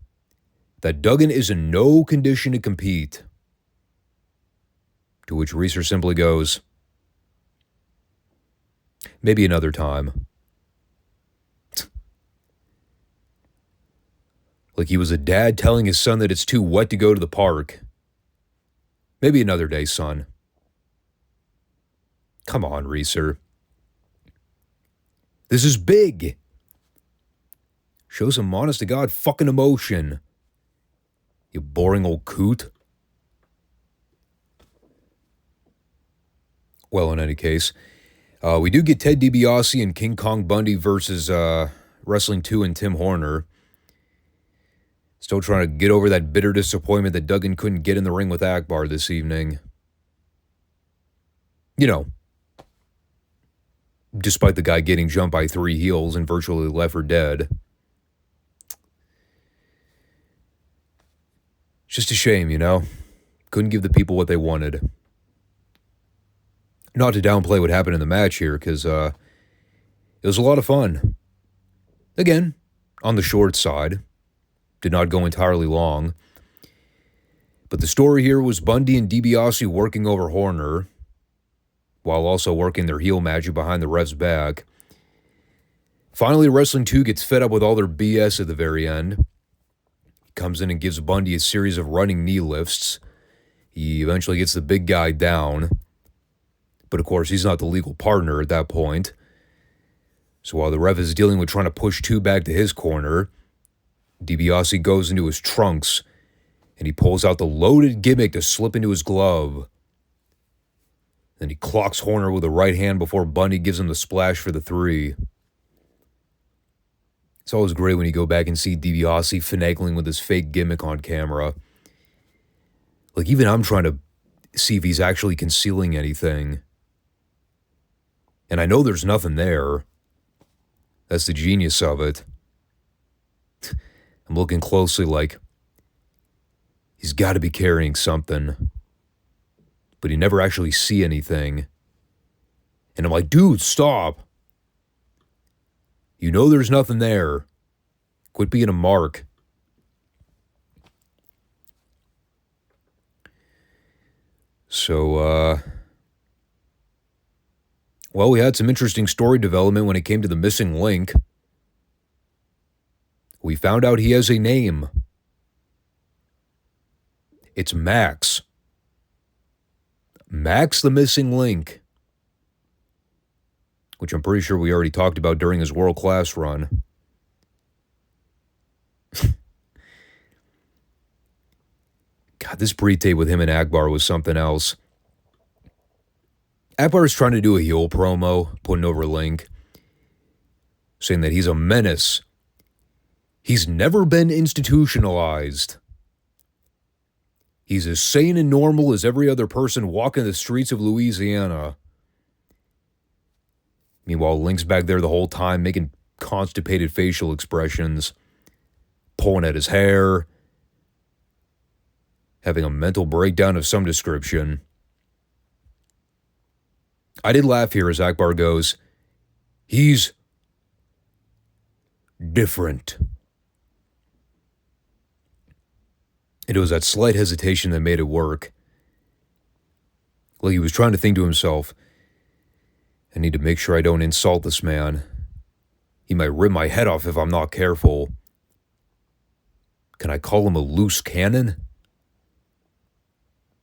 that Duggan is in no condition to compete. To which Reeser simply goes, maybe another time. Like he was a dad telling his son that it's too wet to go to the park. Maybe another day, son. Come on, Reeser. This is big. Show some honest-to-God fucking emotion. You boring old coot. Well, in any case, we do get Ted DiBiase and King Kong Bundy versus Wrestling 2 and Tim Horner. Still trying to get over that bitter disappointment that Duggan couldn't get in the ring with Akbar this evening. You know, despite the guy getting jumped by 3 heels and virtually left for dead. It's just a shame, you know? Couldn't give the people what they wanted. Not to downplay what happened in the match here, because it was a lot of fun. Again, on the short side. Did not go entirely long. But the story here was Bundy and DiBiase working over Horner, while also working their heel magic behind the ref's back. Finally, Wrestling 2 gets fed up with all their BS at the very end. He comes in and gives Bundy a series of running knee lifts. He eventually gets the big guy down. But of course, he's not the legal partner at that point. So while the ref is dealing with trying to push 2 back to his corner, DiBiase goes into his trunks and he pulls out the loaded gimmick to slip into his glove. Then he clocks Horner with a right hand before Bundy gives him the splash for the 3. It's always great when you go back and see DiBiase finagling with his fake gimmick on camera. Like, even I'm trying to see if he's actually concealing anything. And I know there's nothing there. That's the genius of it. I'm looking closely like, he's got to be carrying something. But you never actually see anything. And I'm like, dude, stop. You know there's nothing there. Quit being a mark. So, well, we had some interesting story development when it came to the missing link. We found out he has a name. It's Max. Max the Missing Link. Which I'm pretty sure we already talked about during his World Class run. God, this pre-tape with him and Akbar was something else. Akbar is trying to do a heel promo, putting over Link, saying that he's a menace. He's never been institutionalized. He's as sane and normal as every other person walking the streets of Louisiana. Meanwhile, Link's back there the whole time, making constipated facial expressions, pulling at his hair, having a mental breakdown of some description. I did laugh here as Akbar goes, he's different. And it was that slight hesitation that made it work. Like he was trying to think to himself, I need to make sure I don't insult this man. He might rip my head off if I'm not careful. Can I call him a loose cannon?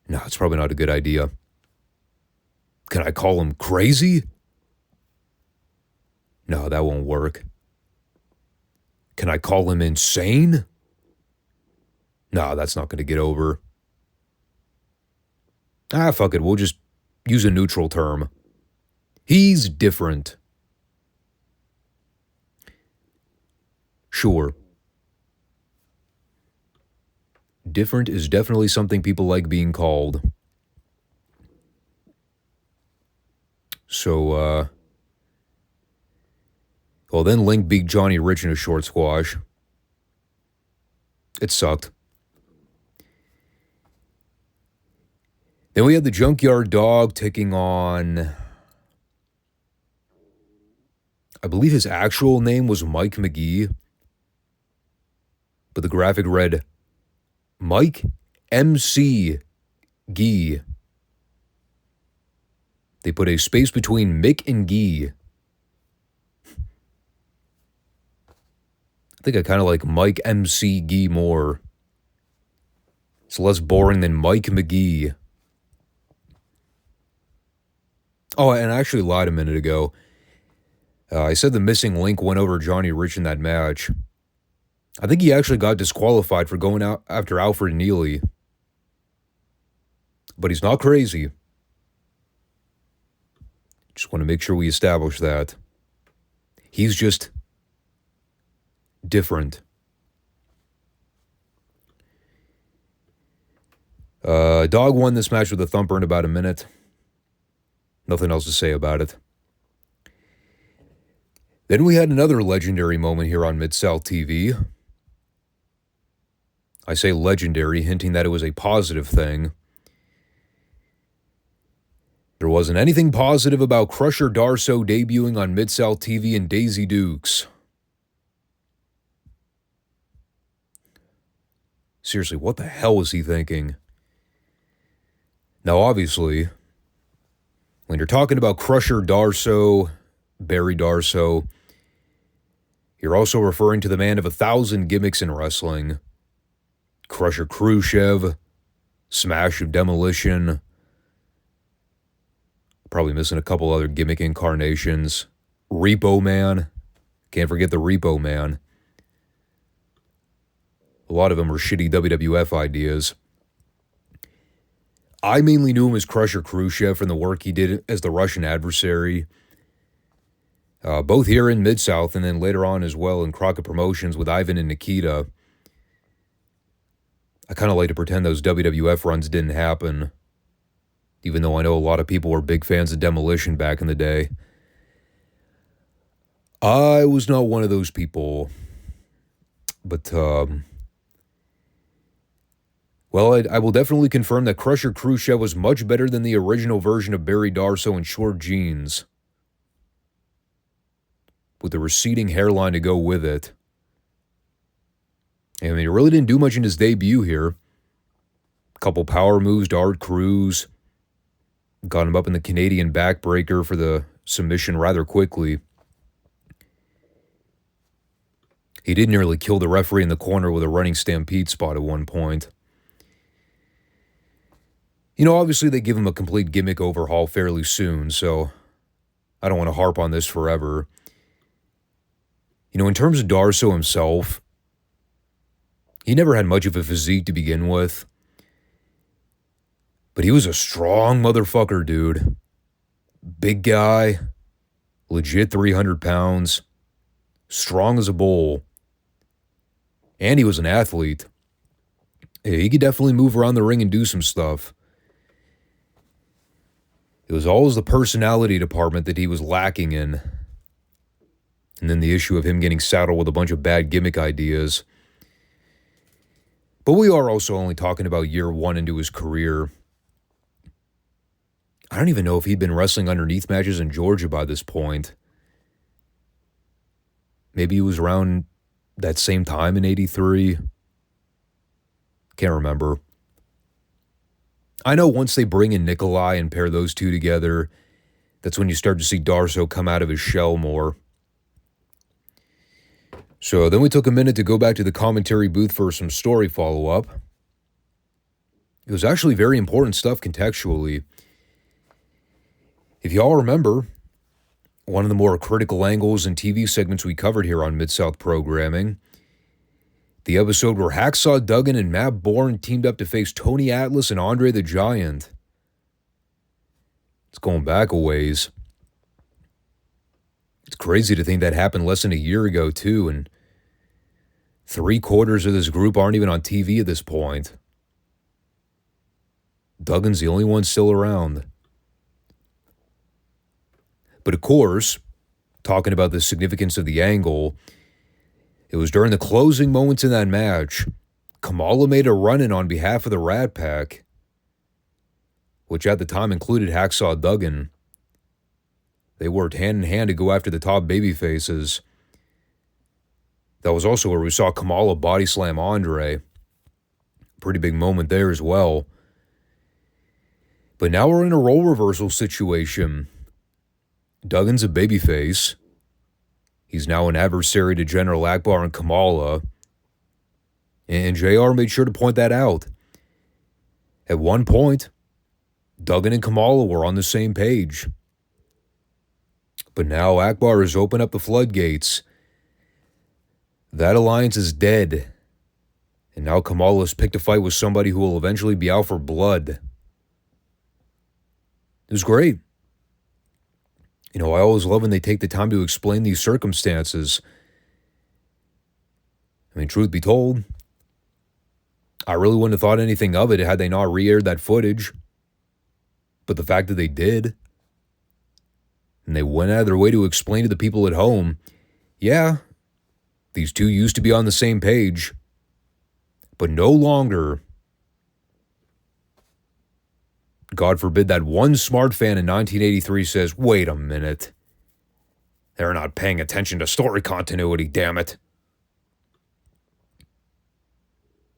No, it's probably not a good idea. Can I call him crazy? No, that won't work. Can I call him insane? No, that's not going to get over. Fuck it, we'll just use a neutral term. He's different. Sure. Different is definitely something people like being called. So, well, then Link beat Johnny Rich in a short squash. It sucked. Then we had the Junkyard Dog taking on, I believe his actual name was Mike McGee, but the graphic read Mike MC Gee. They put a space between Mick and Gee. I think I kind of like Mike MC Gee more. It's less boring than Mike McGee. Oh, and I actually lied a minute ago. I said the missing link went over Johnny Rich in that match. I think he actually got disqualified for going out after Alfred Neely. But he's not crazy. Just want to make sure we establish that. He's just different. Dog won this match with a thumper in about a minute. Nothing else to say about it. Then we had another legendary moment here on Midsouth TV. I say legendary, hinting that it was a positive thing. There wasn't anything positive about Crusher Darso debuting on Midsouth TV and Daisy Dukes. Seriously, what the hell was he thinking? Now, obviously, when you're talking about Crusher Darso, Barry Darso, you're also referring to the man of 1,000 gimmicks in wrestling. Crusher Khrushchev, Smash of Demolition, probably missing a couple other gimmick incarnations. Repo Man, can't forget the Repo Man. A lot of them were shitty WWF ideas. I mainly knew him as Crusher Khrushchev from the work he did as the Russian Adversary. Both here in Mid-South and then later on as well in Crockett Promotions with Ivan and Nikita. I kind of like to pretend those WWF runs didn't happen, even though I know a lot of people were big fans of Demolition back in the day. I was not one of those people. But, well, I will definitely confirm that Crusher Khrushchev was much better than the original version of Barry Darsow in short jeans, with the receding hairline to go with it. I mean, he really didn't do much in his debut here. A couple power moves to Art Cruz. Got him up in the Canadian backbreaker for the submission rather quickly. He did nearly kill the referee in the corner with a running stampede spot at one point. You know, obviously they give him a complete gimmick overhaul fairly soon, so I don't want to harp on this forever. You know, in terms of Darsow himself, he never had much of a physique to begin with. But he was a strong motherfucker, dude. Big guy, legit 300 pounds, strong as a bull. And he was an athlete. He could definitely move around the ring and do some stuff. It was always the personality department that he was lacking in. And then the issue of him getting saddled with a bunch of bad gimmick ideas. But we are also only talking about year one into his career. I don't even know if he'd been wrestling underneath matches in Georgia by this point. Maybe he was around that same time in 83. Can't remember. I know once they bring in Nikolai and pair those two together, that's when you start to see Darsow come out of his shell more. So then we took a minute to go back to the commentary booth for some story follow-up. It was actually very important stuff contextually. If y'all remember, one of the more critical angles and TV segments we covered here on Midsouth Programming, the episode where Hacksaw, Duggan, and Matt Bourne teamed up to face Tony Atlas and Andre the Giant. It's going back a ways. It's crazy to think that happened less than a year ago, too, and 3/4 of this group aren't even on TV at this point. Duggan's the only one still around. But of course, talking about the significance of the angle, it was during the closing moments in that match, Kamala made a run-in on behalf of the Rat Pack, which at the time included Hacksaw Duggan. They worked hand in hand to go after the top babyfaces. That was also where we saw Kamala body slam Andre. Pretty big moment there as well. But now we're in a role reversal situation. Duggan's a babyface. He's now an adversary to General Akbar and Kamala. And JR made sure to point that out. At one point, Duggan and Kamala were on the same page. But now Akbar has opened up the floodgates. That alliance is dead. And now Kamala's picked a fight with somebody who will eventually be out for blood. It was great. You know, I always love when they take the time to explain these circumstances. I mean, truth be told, I really wouldn't have thought anything of it had they not re-aired that footage. But the fact that they did, and they went out of their way to explain to the people at home, yeah, these two used to be on the same page, but no longer. God forbid that one smart fan in 1983 says, wait a minute. They're not paying attention to story continuity, damn it.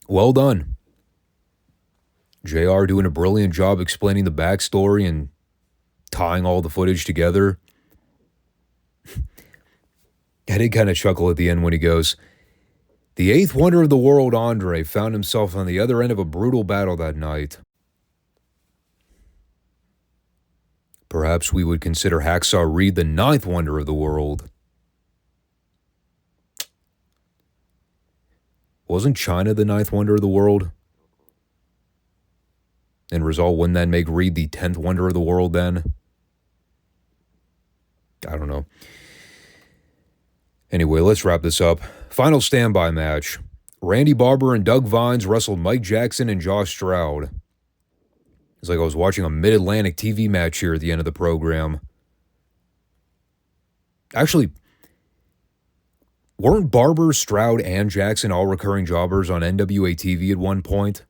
Well done. JR doing a brilliant job explaining the backstory and tying all the footage together. I did kind of chuckle at the end when he goes, the eighth wonder of the world, Andre, found himself on the other end of a brutal battle that night. Perhaps we would consider Hacksaw Reed the ninth wonder of the world. Wasn't China the ninth wonder of the world? And result, wouldn't that make Reed the 10th wonder of the world then? I don't know. Anyway, let's wrap this up. Final standby match. Randy Barber and Doug Vines wrestled Mike Jackson and Josh Stroud. It's like I was watching a Mid-Atlantic TV match here at the end of the program. Actually, Weren't Barber, Stroud, and Jackson all recurring jobbers on NWA TV at one point?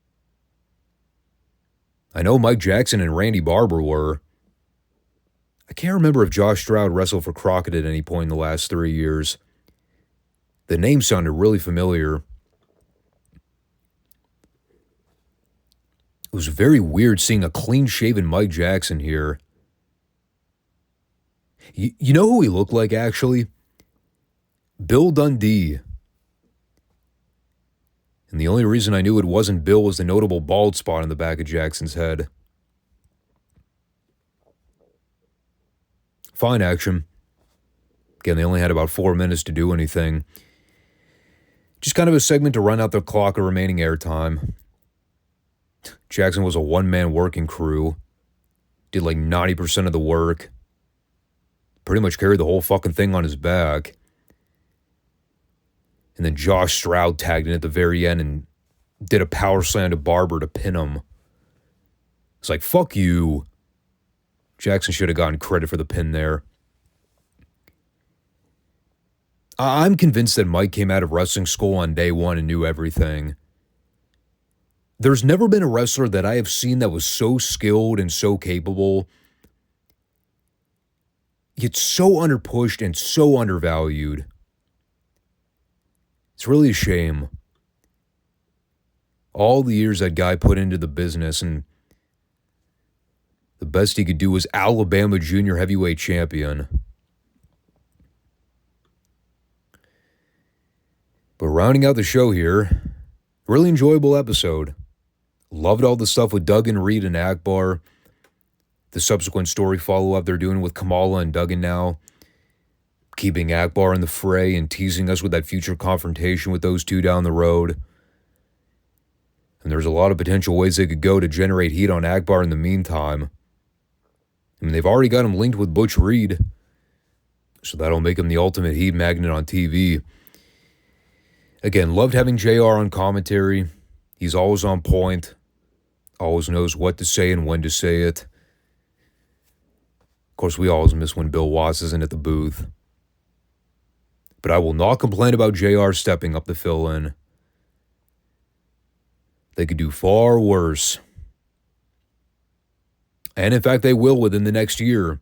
I know Mike Jackson and Randy Barber were. I can't remember if Josh Stroud wrestled for Crockett at any point in the last 3 years. The name sounded really familiar. It was very weird seeing a clean-shaven Mike Jackson here. You know who he looked like, actually? Bill Dundee. And the only reason I knew it wasn't Bill was the notable bald spot on the back of Jackson's head. Fine action. Again, they only had about 4 minutes to do anything. Just kind of a segment to run out the clock of remaining airtime. Jackson was a one-man working crew. Did like 90% of the work. Pretty much carried the whole fucking thing on his back. And then Josh Stroud tagged in at the very end and did a power slam to Barber to pin him. It's like, fuck you. Jackson should have gotten credit for the pin there. I'm convinced that Mike came out of wrestling school on day one and knew everything. There's never been a wrestler that I have seen that was so skilled and so capable, yet so underpushed and so undervalued. It's really a shame. All the years that guy put into the business, and the best he could do was Alabama Junior Heavyweight Champion. But rounding out the show here, really enjoyable episode. Loved all the stuff with Duggan, Reed, and Akbar. The subsequent story follow-up they're doing with Kamala and Duggan now. Keeping Akbar in the fray and teasing us with that future confrontation with those two down the road. And there's a lot of potential ways they could go to generate heat on Akbar in the meantime. I mean, they've already got him linked with Butch Reed. So that'll make him the ultimate heat magnet on TV. Again, loved having JR on commentary. He's always on point. Always knows what to say and when to say it. Of course, we always miss when Bill Watts isn't at the booth. But I will not complain about JR stepping up to fill in. They could do far worse. And in fact, they will within the next year.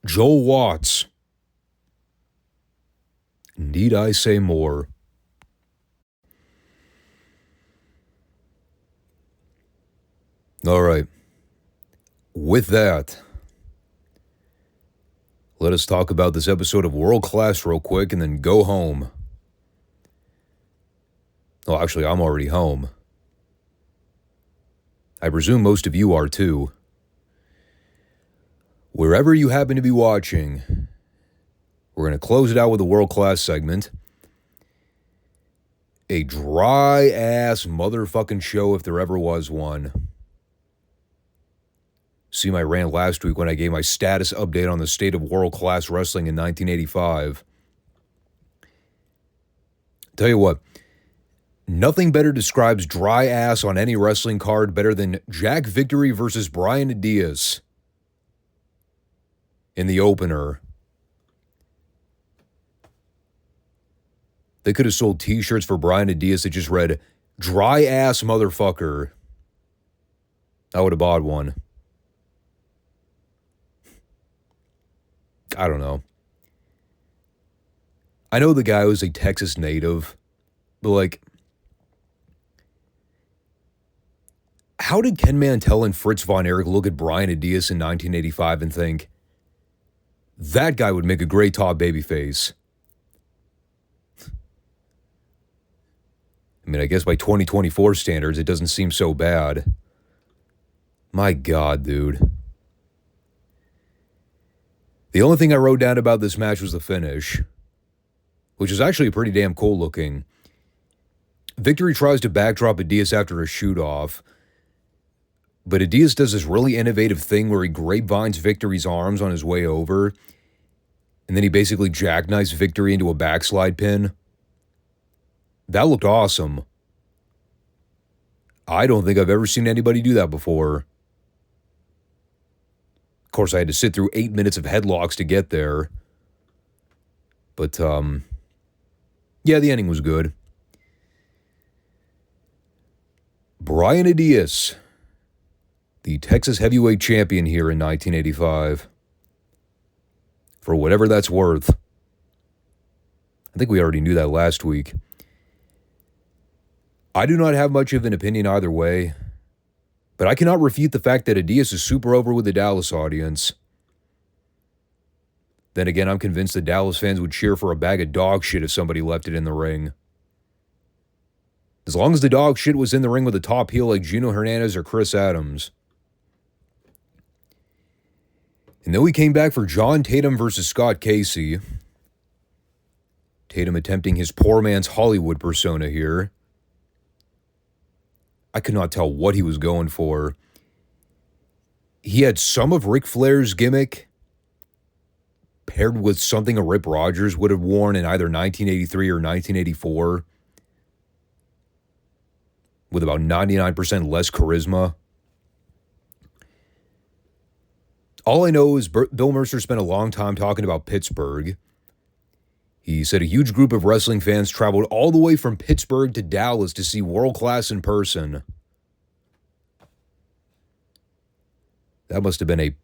Joel Watts. Need I say more? All right. With that, let us talk about this episode of World Class real quick and then go home. Well, actually, I'm already home. I presume most of you are too. Wherever you happen to be watching, we're going to close it out with a World Class segment. A dry-ass motherfucking show if there ever was one. See my rant last week when I gave my status update on the state of world-class wrestling in 1985. Tell you what, nothing better describes dry ass on any wrestling card better than Jack Victory versus Brian Diaz in the opener. They could have sold t-shirts for Brian Diaz that just read, dry ass motherfucker. I would have bought one. I don't know. I know the guy was a Texas native, but like, how did Ken Mantell and Fritz Von Erich look at Brian Diaz in 1985 and think, that guy would make a great top babyface? I mean, I guess by 2024 standards, it doesn't seem so bad. My God, dude. The only thing I wrote down about this match was the finish, which is actually pretty damn cool looking. Victory tries to backdrop Diaz after a shoot-off, but Diaz does this really innovative thing where he grapevines Victory's arms on his way over, and then he basically jackknifes Victory into a backslide pin. That looked awesome. I don't think I've ever seen anybody do that before. Of course, I had to sit through 8 minutes of headlocks to get there. But, yeah, the ending was good. Brian Adias, the Texas heavyweight champion here in 1985. For whatever that's worth. I think we already knew that last week. I do not have much of an opinion either way, but I cannot refute the fact that Adias is super over with the Dallas audience. Then again, I'm convinced that Dallas fans would cheer for a bag of dog shit if somebody left it in the ring. As long as the dog shit was in the ring with a top heel like Gino Hernandez or Chris Adams. And then we came back for John Tatum versus Scott Casey. Tatum attempting his poor man's Hollywood persona here. I could not tell what he was going for. He had some of Ric Flair's gimmick paired with something a Rip Rogers would have worn in either 1983 or 1984 with about 99% less charisma. All I know is Bill Mercer spent a long time talking about Pittsburgh. He said a huge group of wrestling fans traveled all the way from Pittsburgh to Dallas to see world class in person. That must have been a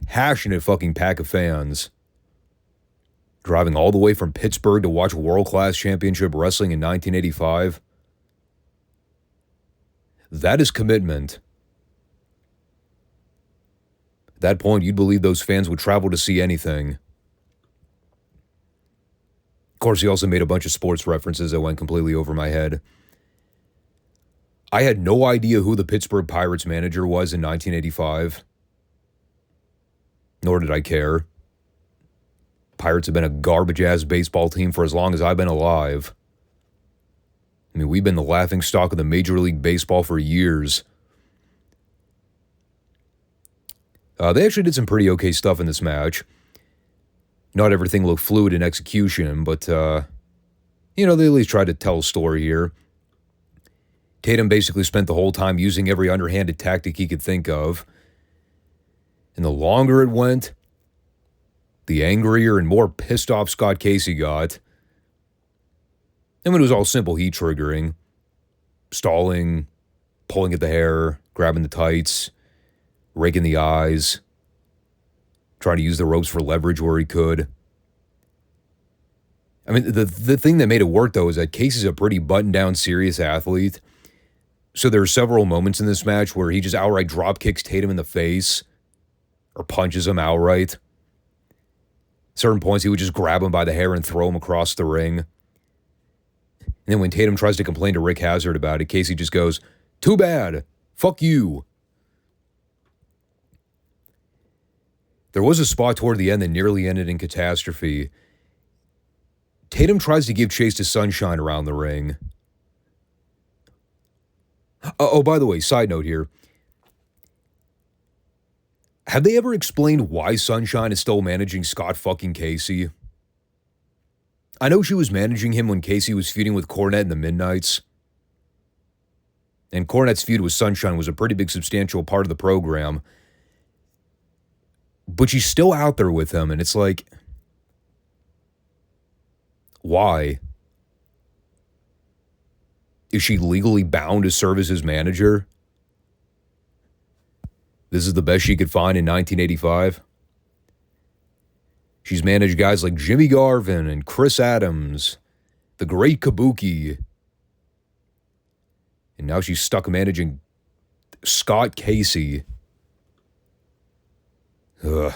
passionate fucking pack of fans. Driving all the way from Pittsburgh to watch world class championship wrestling in 1985. That is commitment. At that point, you'd believe those fans would travel to see anything. Of course, he also made a bunch of sports references that went completely over my head. I had no idea who the Pittsburgh Pirates manager was in 1985. Nor did I care. Pirates have been a garbage-ass baseball team for as long as I've been alive. I mean, we've been the laughingstock of the Major League Baseball for years. They actually did some pretty okay stuff in this match. Not everything looked fluid in execution, but, they at least tried to tell a story here. Tatum basically spent the whole time using every underhanded tactic he could think of. And the longer it went, the angrier and more pissed off Scott Casey got. And when it was all simple heat triggering, stalling, pulling at the hair, grabbing the tights, raking the eyes, trying to use the ropes for leverage where he could. I mean, the thing that made it work, though, is that Casey's a pretty buttoned-down, serious athlete. So there are several moments in this match where he just outright drop kicks Tatum in the face or punches him outright. Certain points, he would just grab him by the hair and throw him across the ring. And then when Tatum tries to complain to Rick Hazard about it, Casey just goes, "Too bad. Fuck you." There was a spot toward the end that nearly ended in catastrophe. Tatum tries to give chase to Sunshine around the ring. Oh, by the way, side note here. Have they ever explained why Sunshine is still managing Scott fucking Casey? I know she was managing him when Casey was feuding with Cornette in the Midnights. And Cornette's feud with Sunshine was a pretty big substantial part of the program. But she's still out there with him, and it's like, why? Is she legally bound to serve as his manager? This is the best she could find in 1985. She's managed guys like Jimmy Garvin and Chris Adams, the Great Kabuki. And now she's stuck managing Scott Casey. Ugh.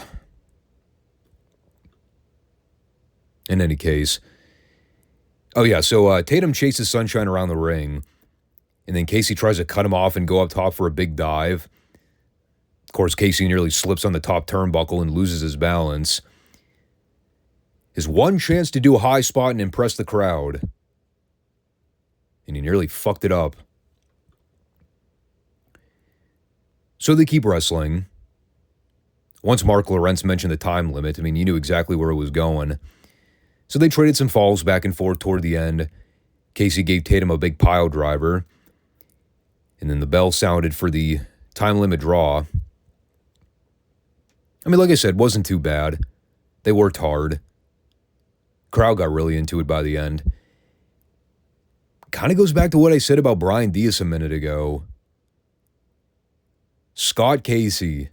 In any case. Oh yeah, so Tatum chases Sunshine around the ring. And then Casey tries to cut him off and go up top for a big dive. Of course, Casey nearly slips on the top turnbuckle and loses his balance. His one chance to do a high spot and impress the crowd. And he nearly fucked it up. So they keep wrestling. Once Mark Lawrence mentioned the time limit, I mean, you knew exactly where it was going. So they traded some falls back and forth toward the end. Casey gave Tatum a big pile driver. And then the bell sounded for the time limit draw. I mean, like I said, wasn't too bad. They worked hard. Crowd got really into it by the end. Kind of goes back to what I said about Brian Diaz a minute ago. Scott Casey.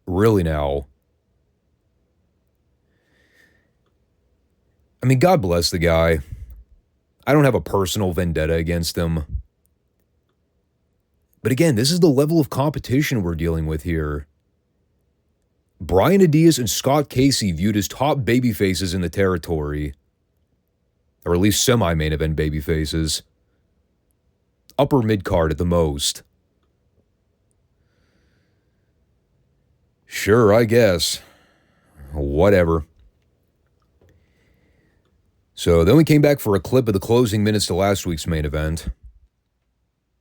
Really now. I mean, God bless the guy. I don't have a personal vendetta against him. But again, this is the level of competition we're dealing with here. Brian Diaz and Scott Casey viewed as top babyfaces in the territory. Or at least semi-main event babyfaces. Upper mid-card at the most. Sure, I guess. Whatever. So then we came back for a clip of the closing minutes to last week's main event.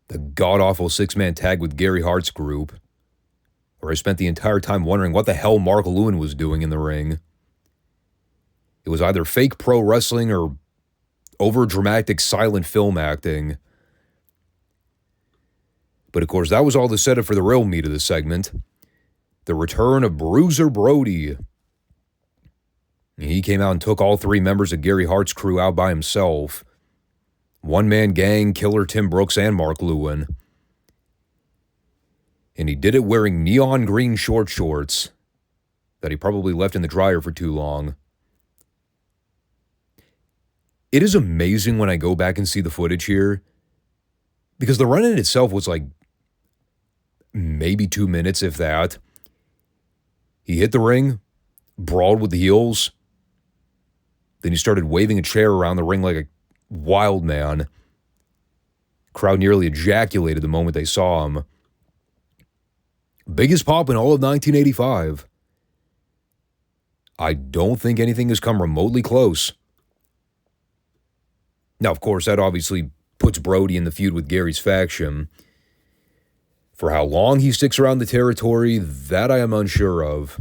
The god-awful six-man tag with Gary Hart's group, where I spent the entire time wondering what the hell Mark Lewin was doing in the ring. It was either fake pro wrestling or over-dramatic silent film acting. But of course, that was all the setup for the real meat of the segment. The return of Bruiser Brody. He came out and took all three members of Gary Hart's crew out by himself. One-man gang, Killer Tim Brooks, and Mark Lewin. And he did it wearing neon green short shorts that he probably left in the dryer for too long. It is amazing when I go back and see the footage here, because the run-in itself was like maybe 2 minutes, if that. He hit the ring, brawled with the heels, then he started waving a chair around the ring like a wild man. Crowd nearly ejaculated the moment they saw him. Biggest pop in all of 1985. I don't think anything has come remotely close. Now, of course, that obviously puts Brody in the feud with Gary's faction. For how long he sticks around the territory, that I am unsure of.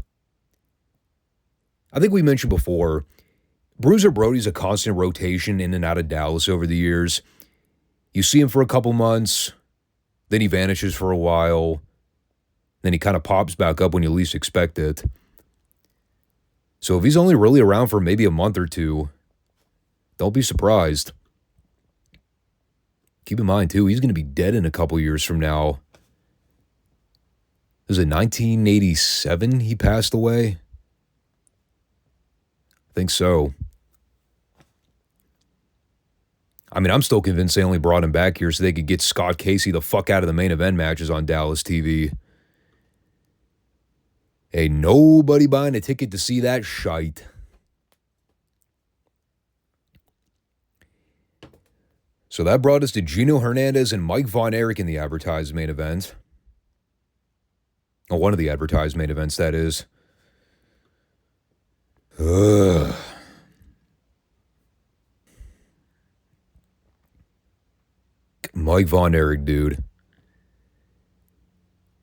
I think we mentioned before, Bruiser Brody's a constant rotation in and out of Dallas over the years. You see him for a couple months, then he vanishes for a while, then he kind of pops back up when you least expect it. So if he's only really around for maybe a month or two, don't be surprised. Keep in mind, too, he's going to be dead in a couple years from now. Was it 1987 he passed away? I think so. I mean, I'm still convinced they only brought him back here so they could get Scott Casey the fuck out of the main event matches on Dallas TV. Ain't nobody buying a ticket to see that shite. So that brought us to Gino Hernandez and Mike Von Erich in the advertised main event. Oh, one of the advertised main events, that is. Ugh. Mike Von Erich, dude.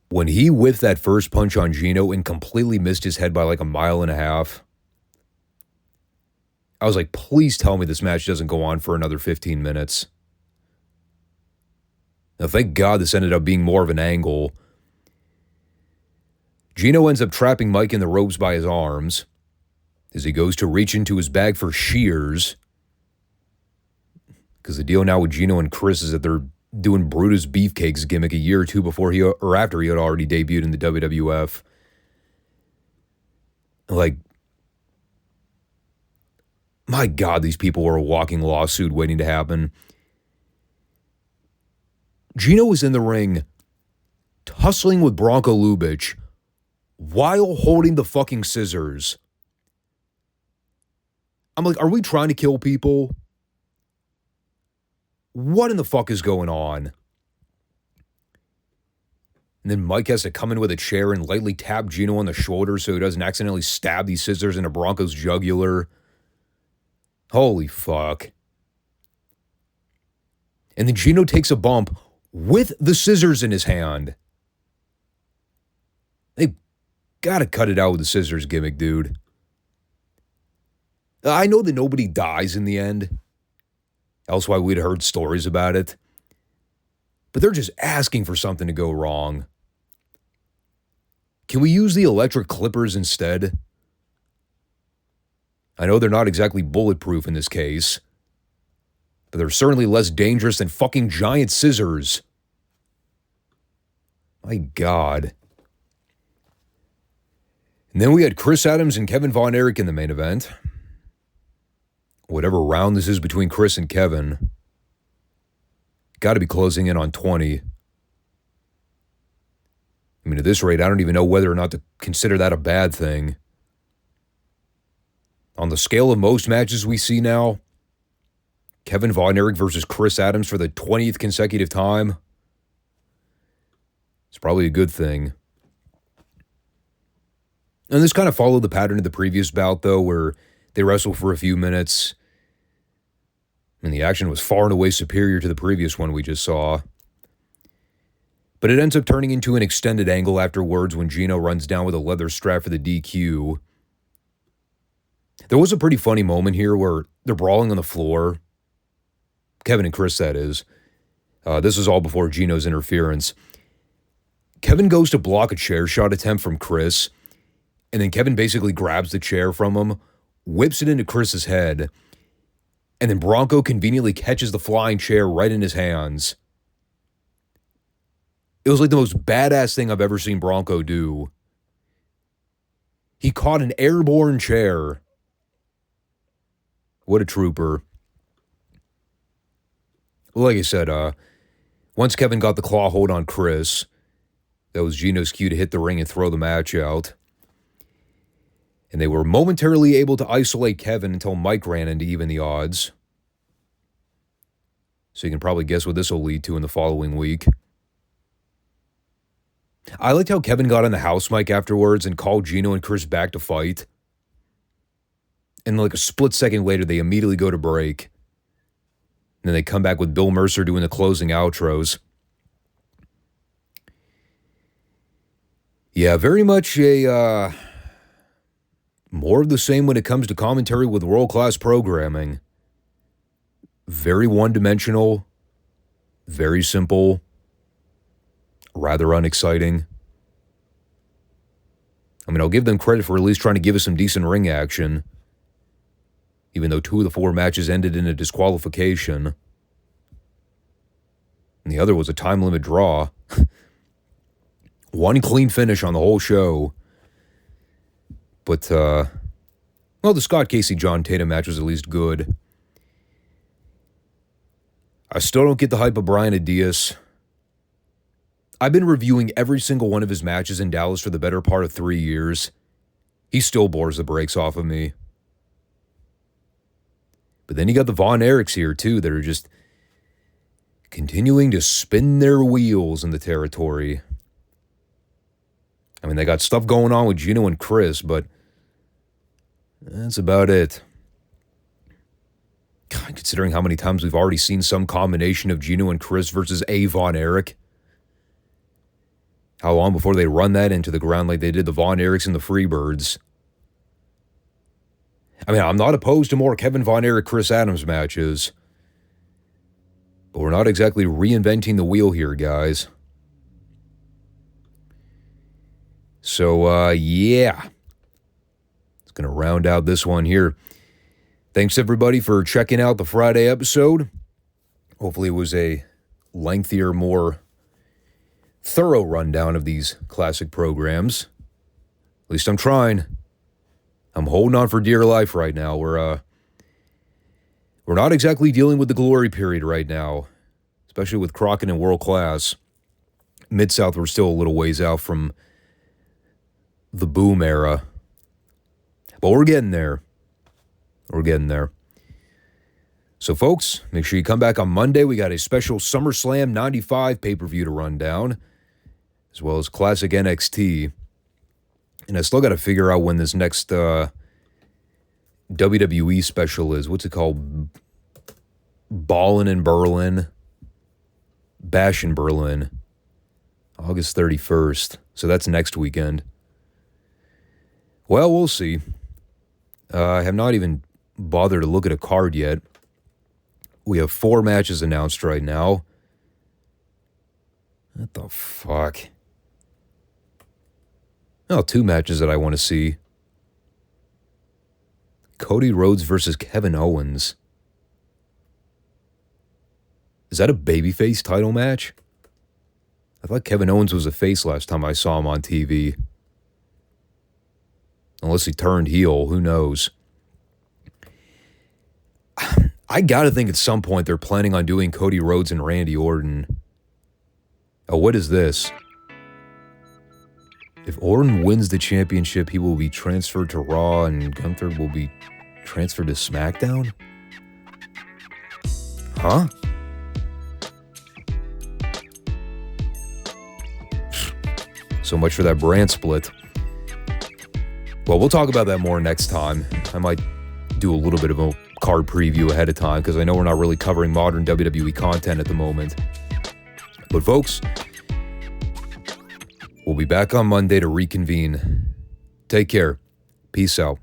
When he whiffed that first punch on Gino and completely missed his head by like a mile and a half, I was like, please tell me this match doesn't go on for another 15 minutes. Now, thank God this ended up being more of an angle. Gino ends up trapping Mike in the ropes by his arms as he goes to reach into his bag for shears. Because the deal now with Gino and Chris is that they're doing Brutus Beefcake's gimmick a year or two before or after he had already debuted in the WWF. Like, my God, these people were a walking lawsuit waiting to happen. Gino was in the ring tussling with Bronco Lubitsch while holding the fucking scissors. I'm like, are we trying to kill people? What in the fuck is going on? And then Mike has to come in with a chair and lightly tap Gino on the shoulder so he doesn't accidentally stab these scissors into Bronco's jugular. Holy fuck. And then Gino takes a bump with the scissors in his hand. They gotta cut it out with the scissors gimmick, dude. I know that nobody dies in the end. Else why we'd heard stories about it. But they're just asking for something to go wrong. Can we use the electric clippers instead? I know they're not exactly bulletproof in this case, but they're certainly less dangerous than fucking giant scissors. My God. And then we had Chris Adams and Kevin Von Erich in the main event. Whatever round this is between Chris and Kevin, got to be closing in on 20. I mean, at this rate, I don't even know whether or not to consider that a bad thing. On the scale of most matches we see now, Kevin Von Erich versus Chris Adams for the 20th consecutive time, it's probably a good thing. And this kind of followed the pattern of the previous bout, though, where they wrestled for a few minutes, and the action was far and away superior to the previous one we just saw. But it ends up turning into an extended angle afterwards when Gino runs down with a leather strap for the DQ. There was a pretty funny moment here where they're brawling on the floor. Kevin and Chris, that is. This is all before Gino's interference. Kevin goes to block a chair shot attempt from Chris, and then Kevin basically grabs the chair from him, whips it into Chris's head, and then Bronco conveniently catches the flying chair right in his hands. It was like the most badass thing I've ever seen Bronco do. He caught an airborne chair. What a trooper. Like I said, once Kevin got the claw hold on Chris, that was Gino's cue to hit the ring and throw the match out. And they were momentarily able to isolate Kevin until Mike ran in to even the odds. So you can probably guess what this will lead to in the following week. I liked how Kevin got on the house mic afterwards and called Gino and Chris back to fight. And like a split second later, they immediately go to break. And then they come back with Bill Mercer doing the closing outros. Yeah, very much a more of the same when it comes to commentary with world-class programming. Very one-dimensional, very simple, rather unexciting. I mean, I'll give them credit for at least trying to give us some decent ring action, even though 2 of the 4 matches ended in a disqualification. And the other was a time limit draw. One clean finish on the whole show. But, well, the Scott Casey John Tatum match was at least good. I still don't get the hype of Brian Adias. I've been reviewing every single one of his matches in Dallas for the better part of 3 years. He still bores the brakes off of me. But then you got the Von Erichs here, too, that are just continuing to spin their wheels in the territory. I mean, they got stuff going on with Gino and Chris, but that's about it. God, considering how many times we've already seen some combination of Gino and Chris versus A. Von Erich. How long before they run that into the ground like they did the Von Erichs and the Freebirds? I mean, I'm not opposed to more Kevin Von Erich, Chris Adams matches. But we're not exactly reinventing the wheel here, guys. So, yeah. It's going to round out this one here. Thanks, everybody, for checking out the Friday episode. Hopefully it was a lengthier, more thorough rundown of these classic programs. At least I'm trying. I'm holding on for dear life right now. We're not exactly dealing with the glory period right now, especially with Crockett and World Class. Midsouth, we're still a little ways out from the boom era. But we're getting there. We're getting there. So, folks, make sure you come back on Monday. We got a special SummerSlam 95 pay-per-view to run down, as well as Classic NXT. And I still got to figure out when this next WWE special is. What's it called? Ballin' in Berlin. Bash in Berlin. August 31st. So that's next weekend. Well, we'll see. I have not even bothered to look at a card yet. We have 4 matches announced right now. What the fuck? Oh, 2 matches that I want to see. Cody Rhodes versus Kevin Owens. Is that a babyface title match? I thought Kevin Owens was a face last time I saw him on TV. Unless he turned heel, who knows? I gotta think at some point they're planning on doing Cody Rhodes and Randy Orton. Oh, what is this? If Orton wins the championship, he will be transferred to Raw and Gunther will be transferred to SmackDown? Huh? So much for that brand split. Well, we'll talk about that more next time. I might do a little bit of a card preview ahead of time because I know we're not really covering modern WWE content at the moment. But folks, we'll be back on Monday to reconvene. Take care. Peace out.